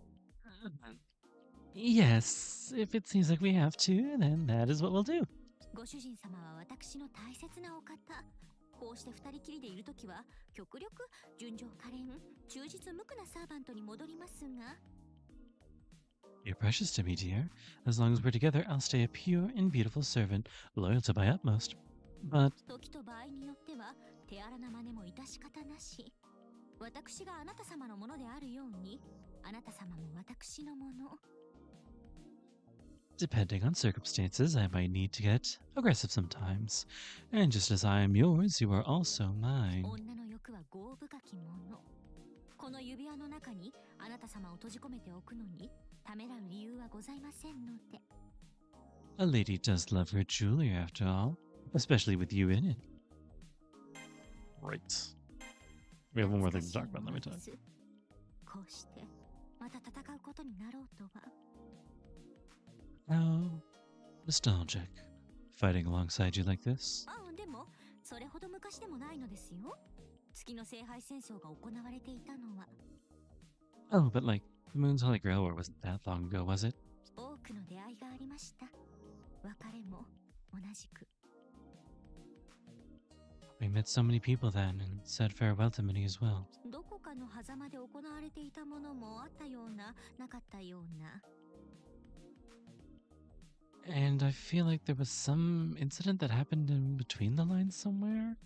yes. If it seems like we have to, then that is what we'll do. ご主人様は私の大切なお方。こうして二人きりでいるときは極力純情可憐、忠実無垢なサーバントに戻りますが。 You're precious to me, dear. As long as we're together, I'll stay a pure and beautiful servant, loyal to my utmost. But 時と場合によっては手荒な真似も致し方なし。私があなた様のものであるように、あなた様も私のもの。 depending on circumstances, I might need to get aggressive sometimes. And just as I am yours, you are also mine. 女の欲は業深きもの。この指輪の中にあなた様を閉じ込めておくのにためらう理由はございませんので。 A lady does love her jewelry after all, especially with you in it. Right. We have one more thing to talk about. Let me talk. こうしてまた戦うことになろうとは。 How nostalgic. Fighting alongside you like this. ああ、でもそれほど昔でもないのですよ。月の聖杯戦争が行われていたのは。 Oh, but like, the Moon's Holy Grail War wasn't that long ago, was it? 多くの出会いがありました。別れも同じく。 We met so many people then and said farewell to many as well. どこかの狭間で行われていたものもあったような、なかったような。 And I feel like there was some incident that happened in between the lines somewhere?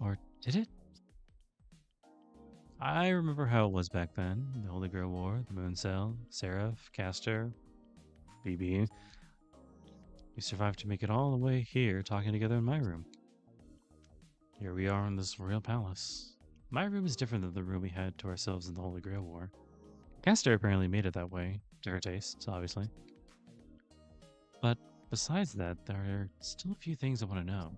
Or did it? I remember how it was back then. The Holy Grail War, the Moon Cell, Seraph, Caster, BB. We survived to make it all the way here talking together in my room. Here we are in this royal palace. My room is different than the room we had to ourselves in the Holy Grail War. Caster apparently made it that way, to her taste, obviously. But besides that, there are still a few things I want to know.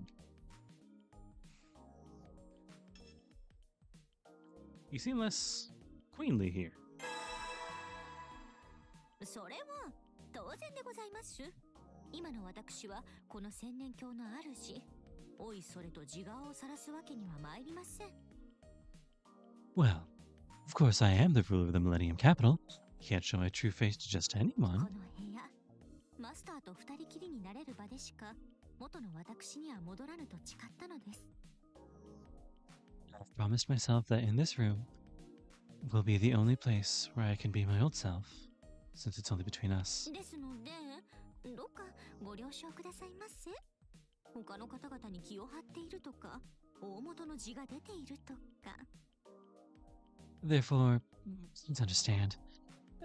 You seem less queenly here. それは当然でございます。今の私はこの千年教の主。おいそれと自我を晒すわけには参りません。 Well, of course I am the ruler of the Millennium Capital. I can't show my true face to just こ anyone. の部屋、マスターと二人きりになれる場でしか元の私には戻らぬと誓ったのです。 I've promised myself that in this room will be the only place where I can be my old self, since it's only between us. ですので、どうかご了承くださいませ。他の方々に気を張っているとか、大元の字が出ているとか。 Therefore, please understand,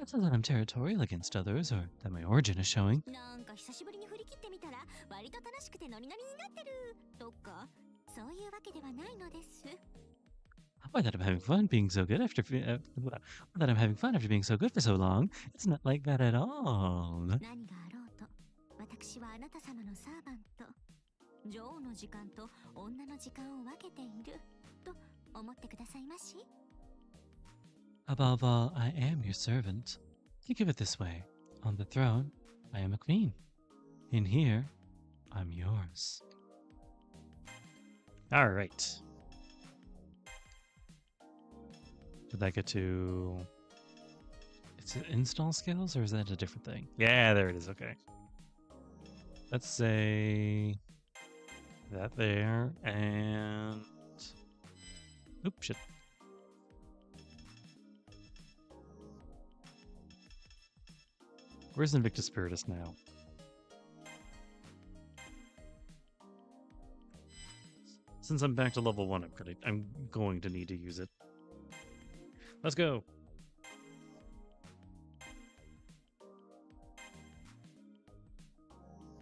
it's not that I'm territorial against others or that my origin is showing. なんか久しぶりに振り切ってみたら割と楽しくてノリノリになってるとか、そういうわけではないのです。 Why that I'm having fun being so good after that I'm having fun after being so good for so long. It's not like that at all. 何があろうと、私はあなた様のサーバント。女王の時間と女の時間を分けていると思ってくださいまし。 Above all, I am your servant. Think of it this way. On the throne, I am a queen. In here, I'm yours. All right. Did that get to... It's install skills, or is that a different thing? Yeah, there it is. Okay. Let's say that there, and... Oops, shit. Where's Invictus Spiritus now? Since I'm back to level 1 upgrade, I'm going to need to use it. Let's go!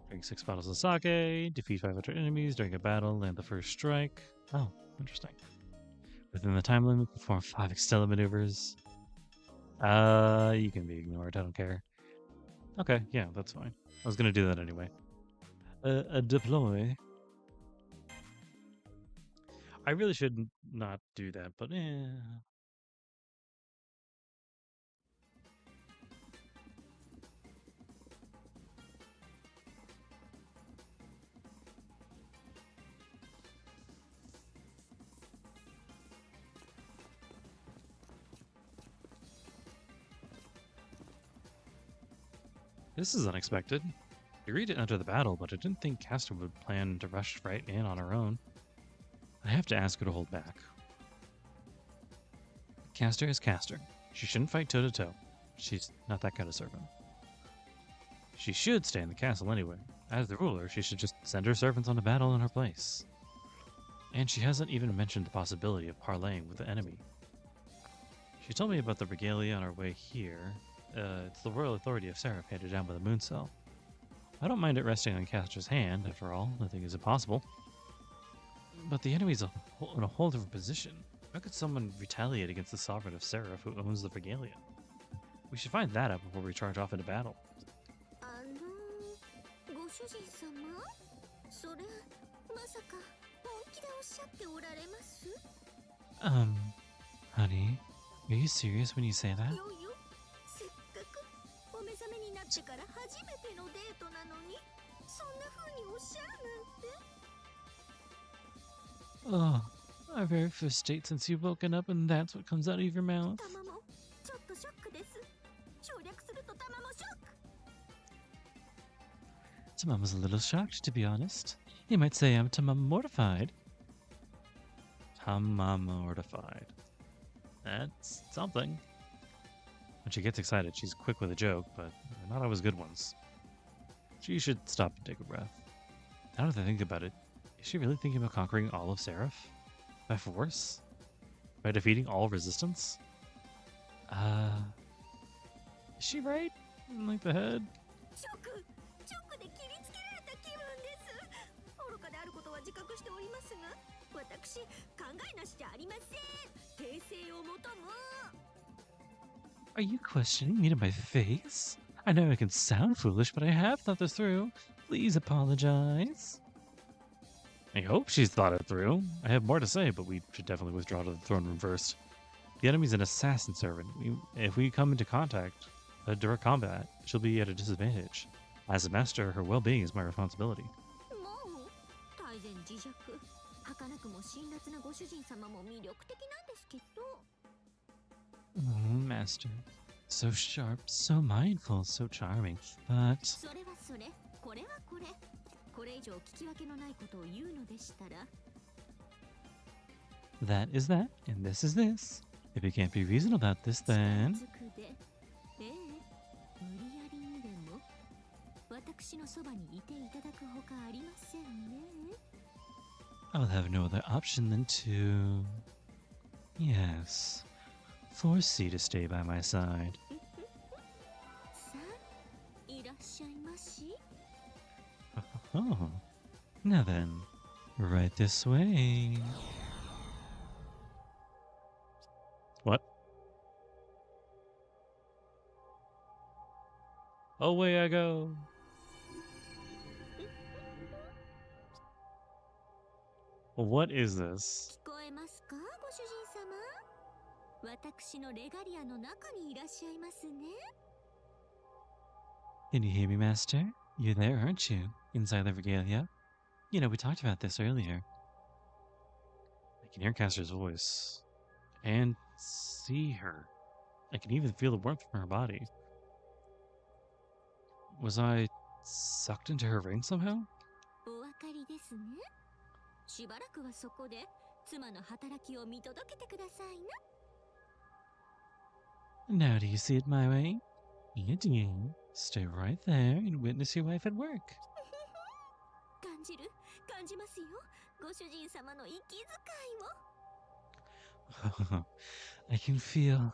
Drink 6 bottles of sake, defeat 500 enemies during a battle, land the first strike. Oh, interesting. Within the time limit, perform 5 Extella maneuvers. You can be ignored, I don't care. Okay, yeah, that's fine. I was gonna do that anyway. Deploy. I really should not do that, but This is unexpected. I agreed to enter the battle, but I didn't think Castor would plan to rush right in on her own. I have to ask her to hold back. Castor is Castor. She shouldn't fight toe-to-toe. She's not that kind of servant. She should stay in the castle anyway. As the ruler, she should just send her servants on to battle in her place. And she hasn't even mentioned the possibility of parleying with the enemy. She told me about the regalia on our way here. It's the royal authority of Seraph handed down by the Moon Cell. I don't mind it resting on Castor's hand, after all, nothing is impossible. But the enemy's in a whole different position. How could someone retaliate against the sovereign of Seraph who owns the regalia? We should find that out before we charge off into battle. Honey, are you serious when you say that? Oh, our very first date since you've woken up and that's what comes out of your mouth. Tamama's a little shocked, to be honest. You might say I'm Tamama mortified. Tamama mortified. That's something. When she gets excited, she's quick with a joke, but they're not always good ones. She should stop and take a breath. Now that I think about it, is she really thinking about conquering all of Seraph? By force? By defeating all resistance? Is she right? Like the head? Are you questioning me to my face? I know I can sound foolish, but I have thought this through. Please apologize. I hope she's thought it through. I have more to say, but we should definitely withdraw to the throne room first. The enemy's an assassin servant. If we come into contact, direct combat, she'll be at a disadvantage. As a master, her well-being is my responsibility. Master. So sharp, so mindful, so charming, but... That is that, and this is this. If you can't be reasonable about this, then... I'll have no other option than to... Yes. Force you to stay by my side. Oh. Now then, right this way. What? Away I go. What is this? Can you hear me, Master? You're there, aren't you? Inside the regalia? You know, we talked about this earlier. I can hear Castor's voice. And see her. I can even feel the warmth from her body. Was I sucked into her ring somehow? Now do you see it my way? You do. Stay right there and witness your wife at work. 感じますよ。ご主人様の息遣いを。I can feel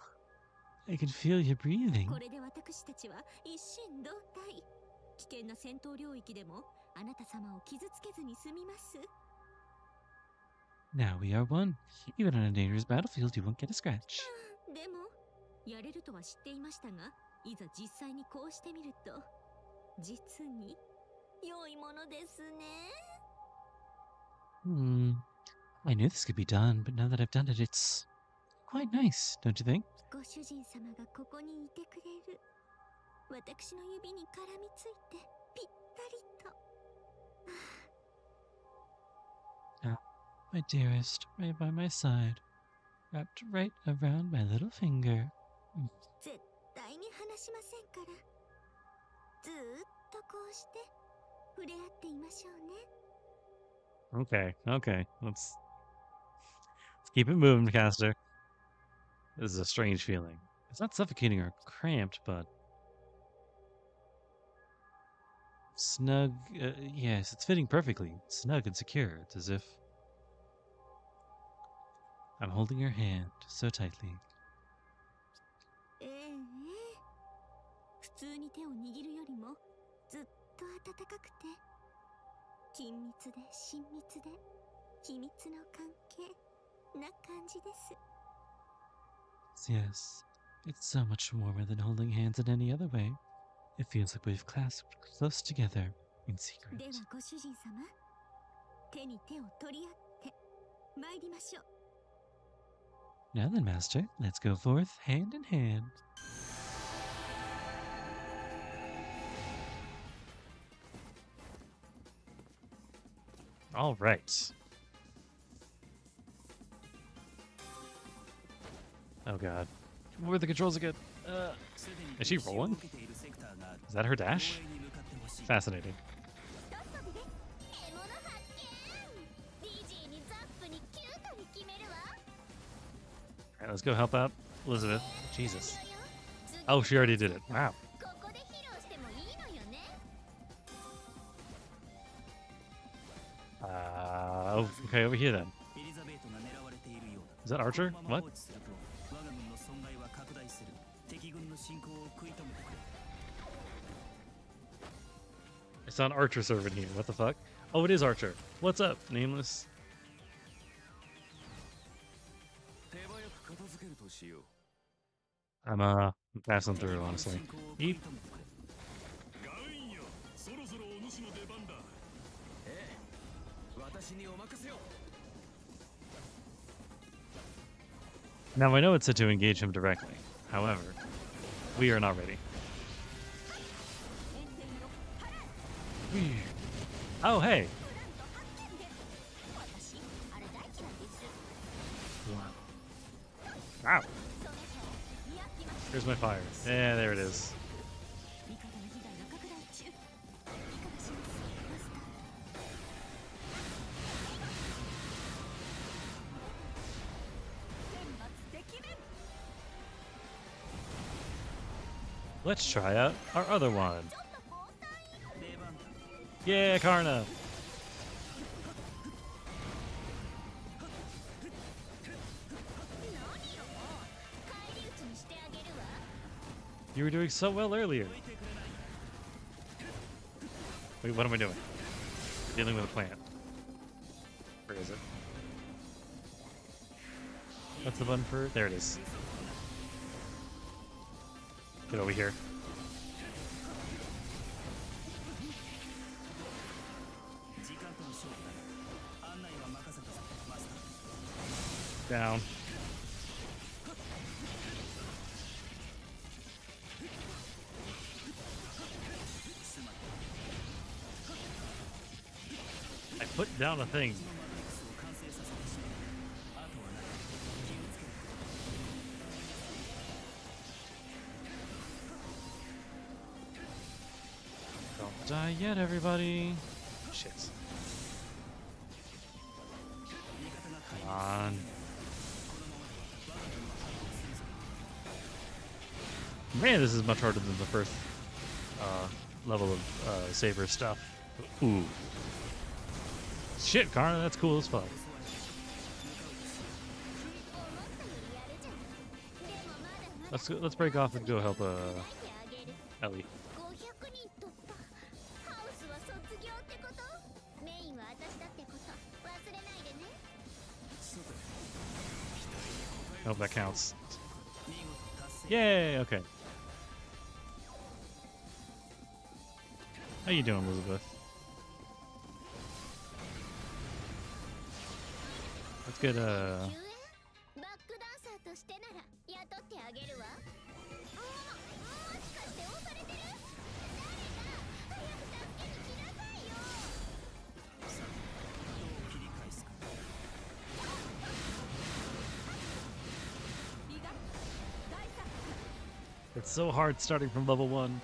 you breathing. これで私たちは一心同体。危険な戦闘領域でもあなた様を傷つけずに済みます。Now we are one. Even on a dangerous battlefield, you won't get a scratch. でも、やれるとは知っていましたが、いざ実際にこうしてみると、実に良いものですね。I knew this could be done, but now that I've done it, it's quite nice, don't you think? ご主人様がここにいてくれる。私の指に絡みついてぴったりと。My dearest, right by my side, wrapped right around my little finger. 絶対に離しませんから。ずーっとこうして触れ合っていましょうね。Okay. Let's keep it moving, Caster. This is a strange feeling. It's not suffocating or cramped, but snug. Yes, it's fitting perfectly. Snug and secure. It's as if I'm holding your hand so tightly. ええ、普通に手を握るよりもずっと温かくて緊密で親密で秘密の関係な感じです。Yes, it's so much warmer than holding hands in any other way. It feels like we've clasped close together in secret. ではご主人様、手に手を取り合って参りましょう。Now then, Master, let's go forth hand in hand. All right. Oh god. What were the controls again? Is she rolling? Is that her dash? Fascinating. Alright, let's go help out Elizabeth. Jesus. Oh, she already did it. Wow. Okay, over here then. Is that Archer? What? I saw an Archer servant here. What the fuck? Oh, it is Archer. What's up, Nameless? I'm passing through, honestly. Eep. Now I know it said to engage him directly. However, we are not ready. Oh, hey! Wow. Here's my fire. Yeah, there it is. Let's try out our other one. Yeah, Karna! You were doing so well earlier. Wait, what am I doing? Dealing with a plant. Where is it? What's the button for? There it is. Get over here. Down. I put down a thing. Don't die yet, everybody. Shit. Come on. Man, this is much harder than the first level of saber stuff. Ooh. Shit, Karna, that's cool as fuck. Let's break off and go help Ellie. 500人突破。ハウスは卒業ってこと？メインは私だってこと忘れないでね。 I hope that counts. Yay! Okay. How you doing, Elizabeth? Let's get 救援？バックダンサーとしてなら雇ってあげるわ。もしかして押されてる？誰か早く助けに来なさいよ。さあ、どう切り返すか。It's so hard starting from level 1.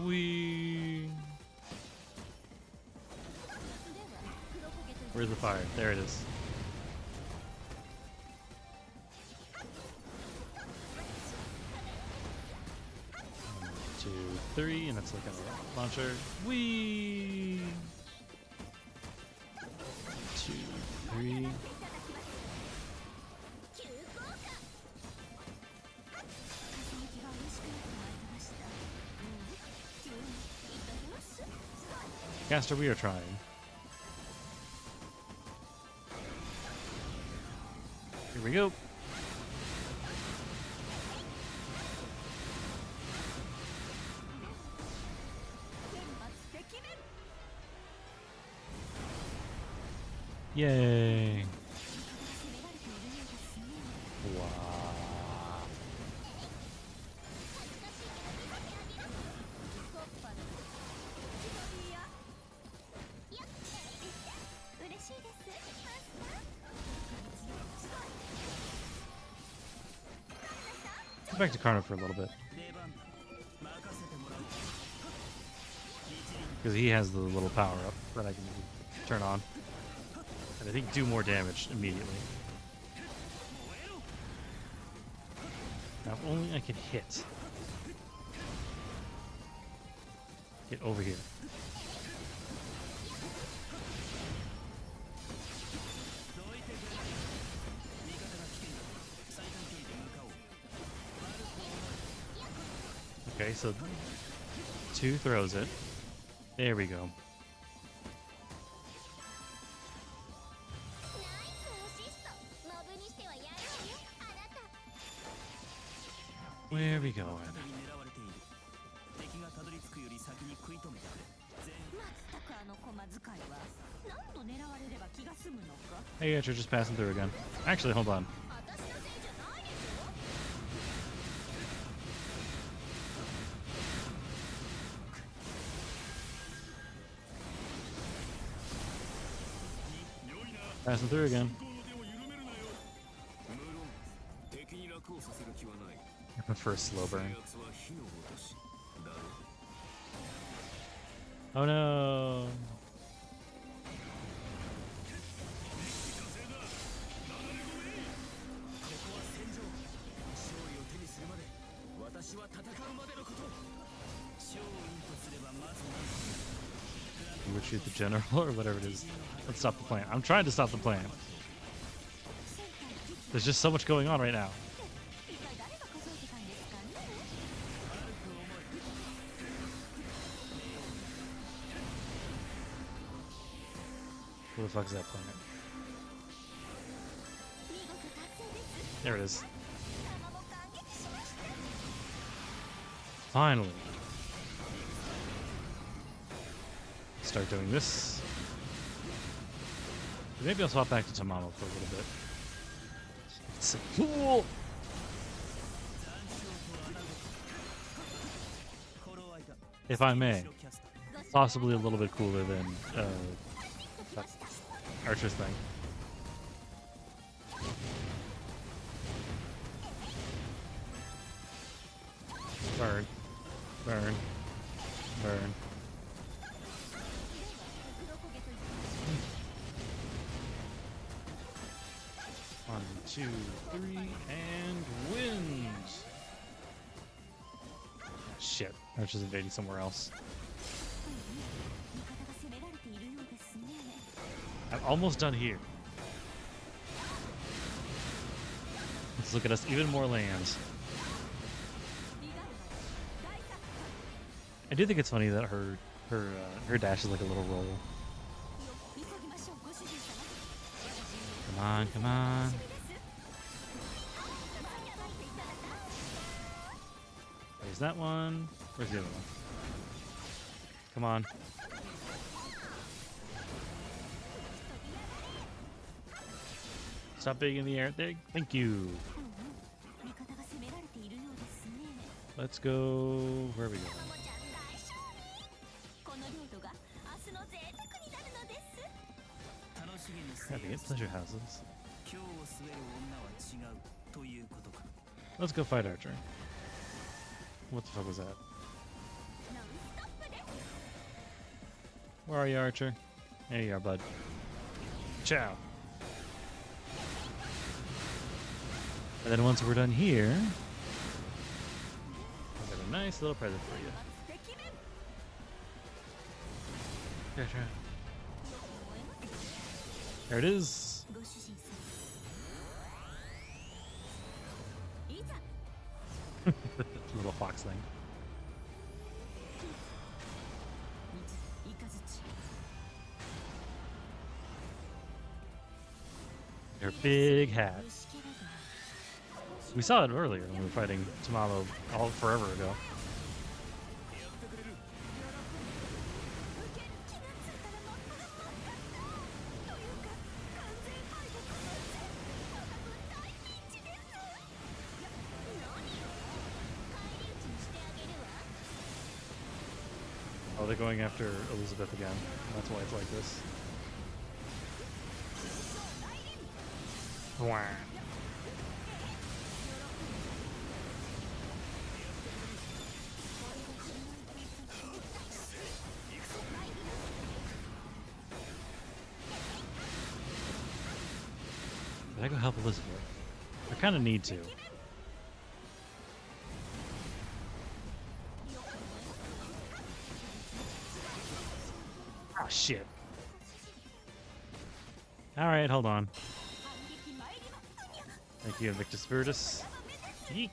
Wee. Where's the fire? There it is. 1, 2, 3, and that's like a launcher. Wee. 2, 3. Caster, we are trying. Here we go. Yay. Wow. Go back to Karna for a little bit. Because he has the little power up that I can turn on. And I think do more damage immediately. Now if only I could hit. Get over here. Okay, so 2 throws it. There we go. Where are we going? Hey, you're just passing through again. Actually, hold on. Passing through again. I prefer a slow burn. Oh no! You would shoot the general or whatever it is. Let's stop the plant. I'm trying to stop the plant. There's just so much going on right now. Where the fuck is that planet? There it is. Finally. Start doing this. Maybe I'll swap back to Tamamo for a little bit. It's cool! If I may. Possibly a little bit cooler than Archer's thing. Burn. Burn. Burn. 1, 2, 2, 3, and wind. Shit, I was just invading somewhere else. I'm almost done here. Let's look at us, even more lands. I do think it's funny that her dash is like a little roll. Come on, come on. There's that one. Where's the other one? Come on. Stop being in the air. Thank you. Let's go. Where are we going? Having it pleasure houses. Let's go fight Archer. What the fuck was that? Where are you, Archer? There you are, bud. Ciao. And then once we're done here, I've got a nice little present for you. There it is. Little fox thing. Her big hat. We saw it earlier when we were fighting Tamamo all forever ago. Oh, they're going after Elizabeth again. That's why it's like this. Wah. Did I go help Elizabeth? I kind of need to. Oh, shit. Alright, hold on. Thank you, Invictus Spiritus. Yeet.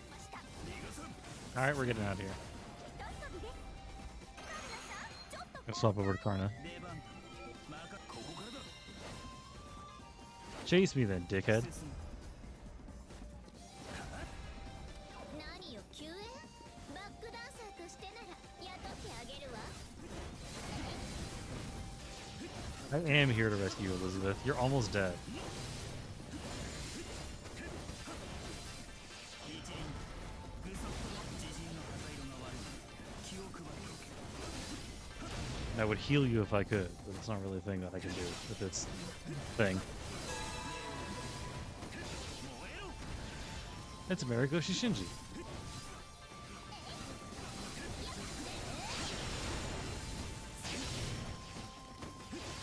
Alright, we're getting out of here. Let's swap over to Karna. Chase me then, dickhead. I am here to rescue you, Elizabeth. You're almost dead. I would heal you if I could, but it's not really a thing that I can do with this thing. It's Marigoshi Shinji.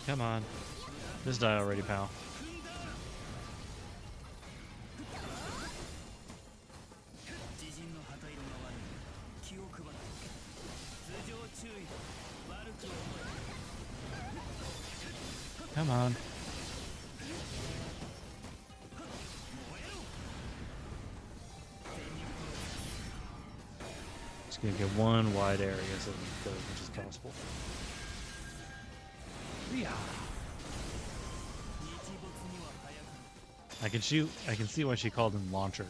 Come on. Just die already, pal. Come on. Just gonna get one wide area so we can go as much as possible. Yeah. I can shoot. I can see why she called him Launcher.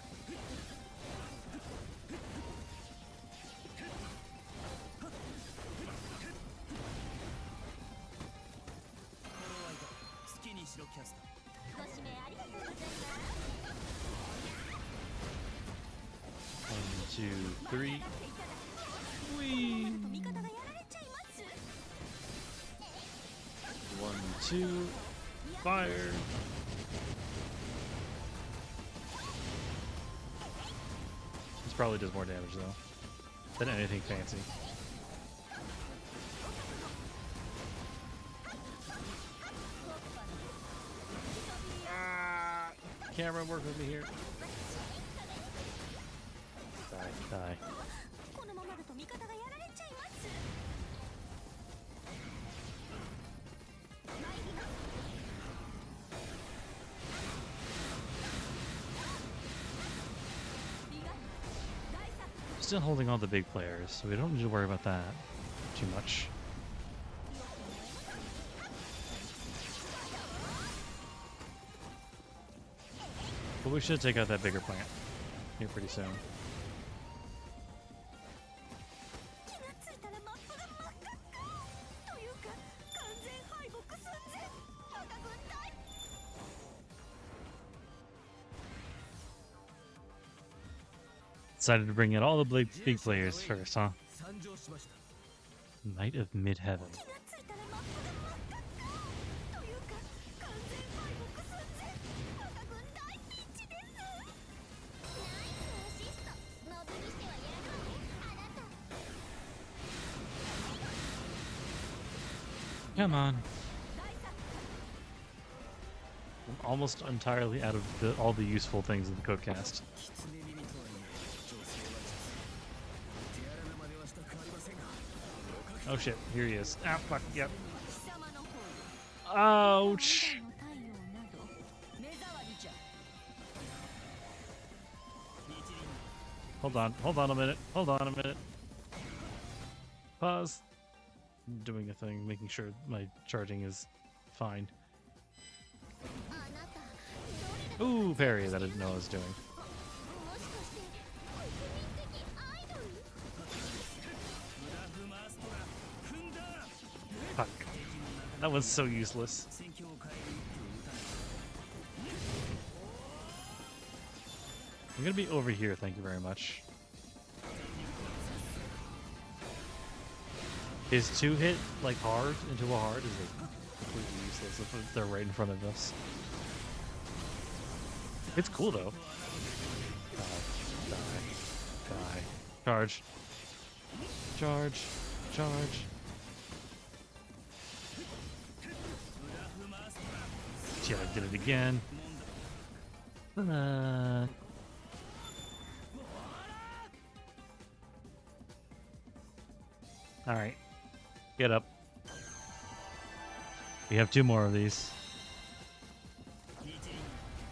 One, two, three. Whee! 1, 2, fire. This probably does more damage though than anything fancy. camera, work with me here. Die. このままだと味方がやられちゃいます。参ります。 Still holding all the big players, so we don't need to worry about that too much. But we should take out that bigger plant here pretty soon. Decided to bring in all the big players first, huh? Knight of Midheaven. Come on. I'm almost entirely out of all the useful things in the codecast. Oh shit, here he is. Ah, fuck, yep. Ouch! Hold on a minute. Pause. I'm doing a thing, making sure my charging is fine. Ooh, parry that I didn't know I was doing. Fuck. That was so useless. I'm gonna be over here, thank you very much. His 2-hit, like, hard into a hard is like completely useless if they're right in front of us. It's cool though. Die. Charge. Yeah, I did it again. Alright. Get up. We have 2 more of these.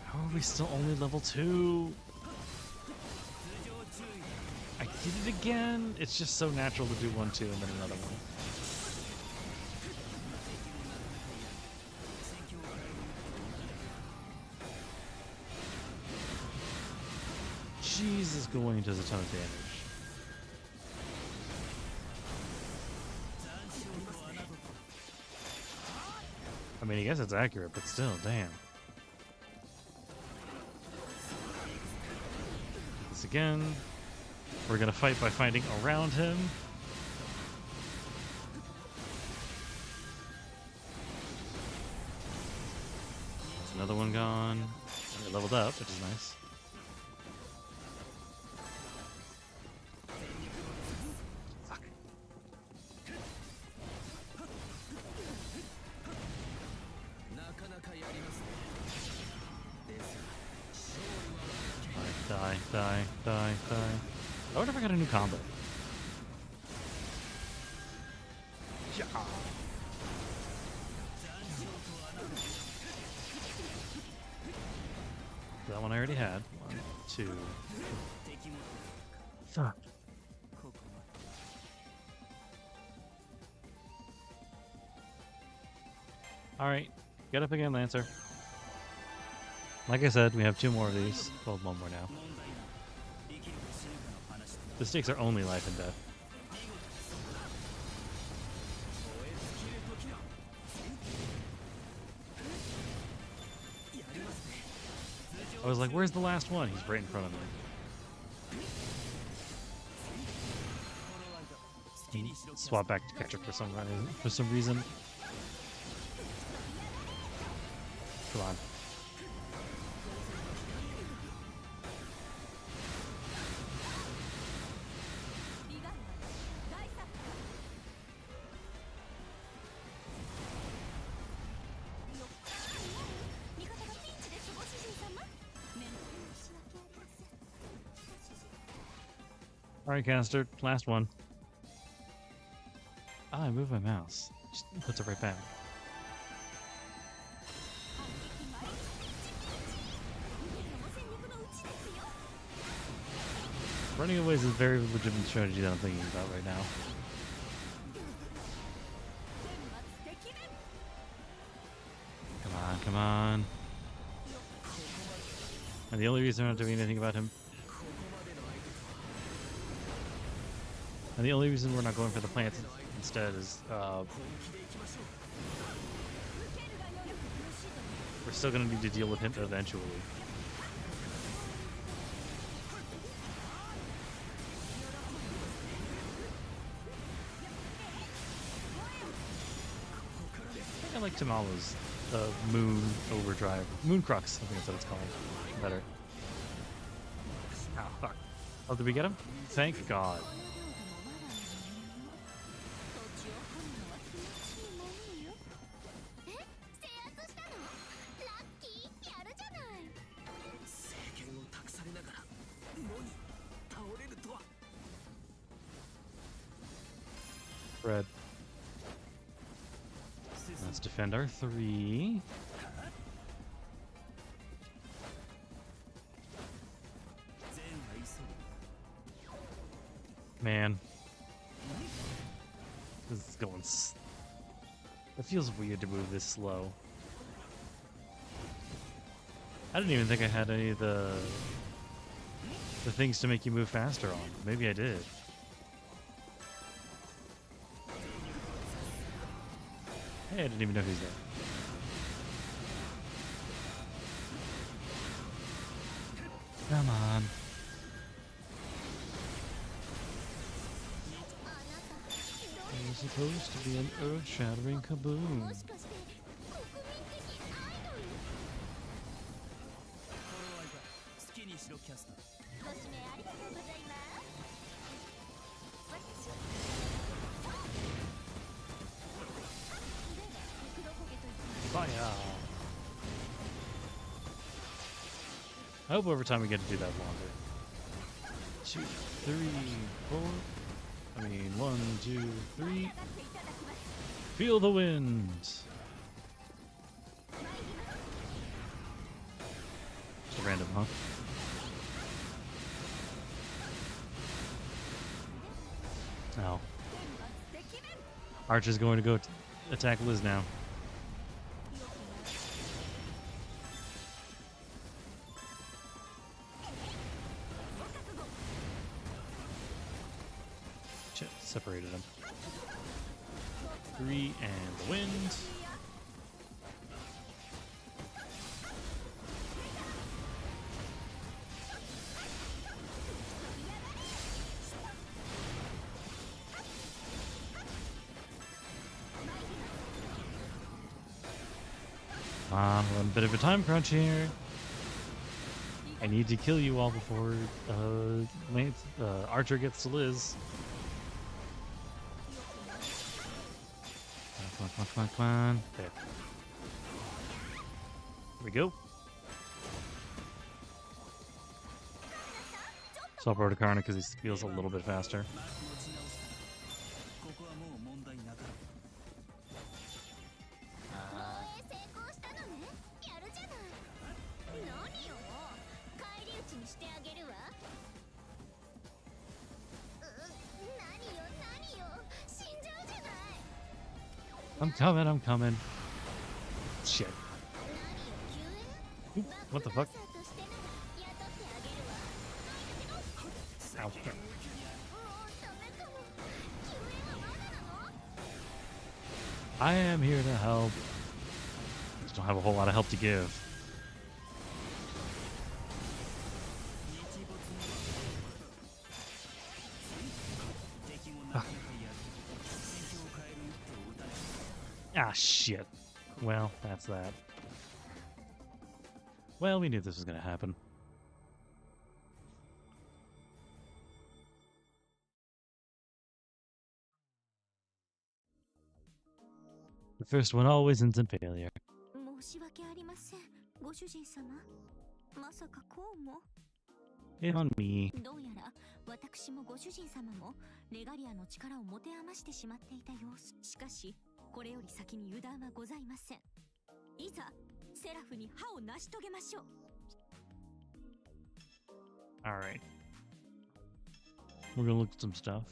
How are we still only level 2? I did it again! It's just so natural to do 1, 2, and then another one. Jesus, going does a ton of damage. I mean, I guess it's accurate, but still, damn. This again. We're gonna fight by fighting around him. There's another one gone. I leveled up, which is nice. Fuck. Die. I wonder if I got a new combo. Yeah. That one I already had. 1, 2. Fuck. Alright. Get up again, Lancer. Like I said, we have 2 more of these. Well, 1 more now. The stakes are only life and death. I was like, where's the last one? He's right in front of me. Swap back to catch up for some reason. Come on. Alright, caster. Last one. Ah, I moved my mouse. Just puts it right back. Running away is a very legitimate strategy that I'm thinking about right now. Come on, come on. And the only reason I'm not doing anything about him... And the only reason we're not going for the plants instead is... we're still going to need to deal with him eventually. I like Tamala's Moon Overdrive. Moon Crux, I think that's what it's called. Better. Oh, fuck. Oh, did we get him? Thank God. Red. Let's defend our 3. Man. This is going... It feels weird to move this slow. I didn't even think I had any of the things to make you move faster on. Maybe I did. Hey, I didn't even know who's there. Come on. It was supposed to be an earth-shattering kaboom. Fire! I hope over time we get to do that longer. 2, 3, 4. I mean, 1, 2, 3. Feel the wind! Just a random, huh? Oh. Archer's going to go attack Liz now. Shit, separated him. 3 and the wind. We're on a bit of a time crunch here. I need to kill you all before Archer gets to Liz. Come on. There. Here we go. Swap over to Karna because he feels a little bit faster. I'm coming. Shit. Oop, what the fuck? Ow. I am here to help. Just don't have a whole lot of help to give. Ah, shit. Well, that's that. Well, we knew this was going to happen. The first one always ends in failure. Hit on me. どうやら私もご主人様もレガリアの力を持て余してしまっていた様子。しかしこれより先に油断はございません。いざセラフに歯を成し遂げましょう。 Alright. We're gonna look at some stuff.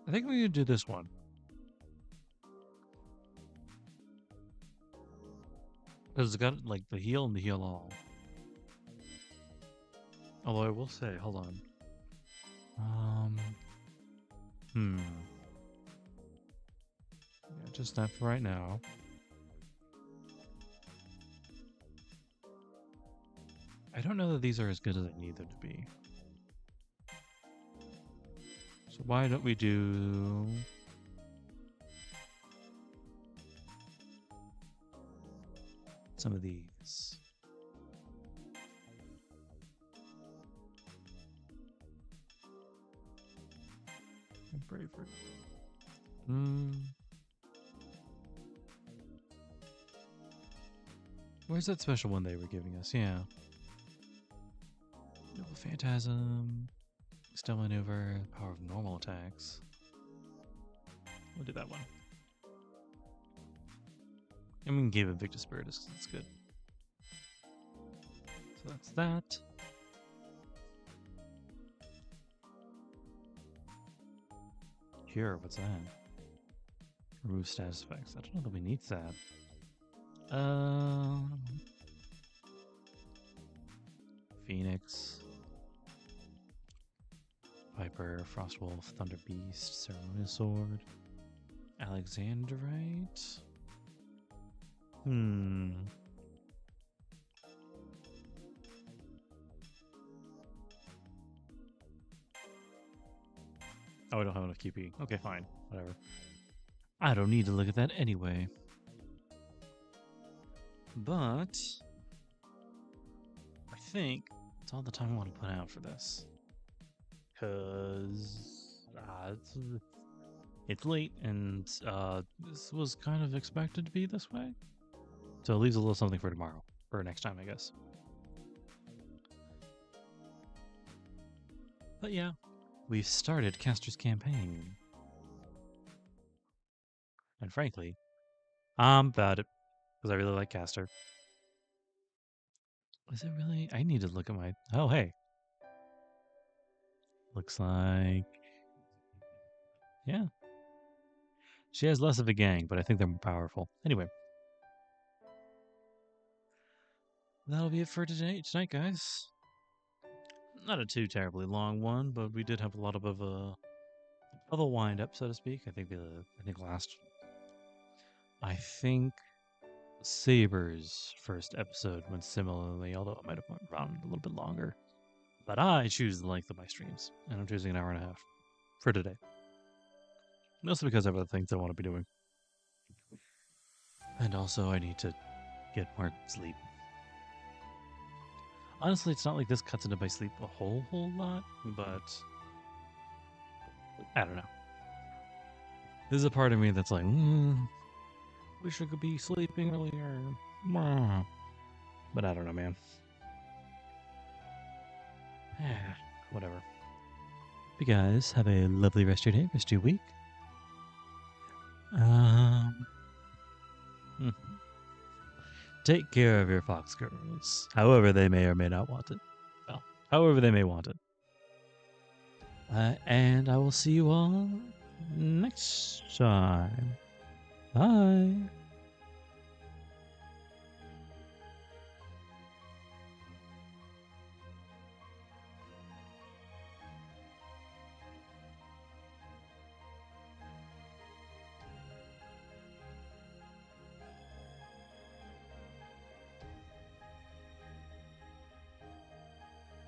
I think we could do this one. Because it's got like the heal and the heal all. Although I will say, hold on. Yeah, just that for right now. I don't know that these are as good as I need them to be. So why don't we do... some of these. Bravery. Where's that special one they were giving us? Yeah. Noble Phantasm. Still maneuver. Power of normal attacks. We'll do that one. And we can give Invictus Spirit, that's good. So that's that. Cure, what's that? Remove status effects. I don't know that we need that. Phoenix. Viper, Frostwolf, Thunder Beast, Ceremonial Sword. Alexandrite. Oh, I don't have enough QP. Okay, fine. Whatever. I don't need to look at that anyway. But I think it's all the time I want to put out for this. Because it's late, and this was kind of expected to be this way. So it leaves a little something for tomorrow. Or next time, I guess. But yeah, we've started Caster's campaign. And frankly, I'm about it. Because I really like Caster. Is it really? I need to look at my... Oh, hey. Looks like... Yeah. She has less of a gang, but I think they're more powerful. Anyway. That'll be it for tonight, guys. Not a too terribly long one, but we did have a lot of a wind-up, so to speak. I think Saber's first episode went similarly, although it might have went around a little bit longer. But I choose the length of my streams, and I'm choosing an hour and a half for today. Mostly because I have other things I want to be doing. And also, I need to get more sleep. Honestly, it's not like this cuts into my sleep a whole lot, but I don't know. There's a part of me that's like, wish I could be sleeping earlier. But I don't know, man. Whatever. You guys have a lovely rest of your day, rest of your week. Take care of your Foxgirls, however they may or may not want it. Well, however they may want it. And I will see you all next time. Bye.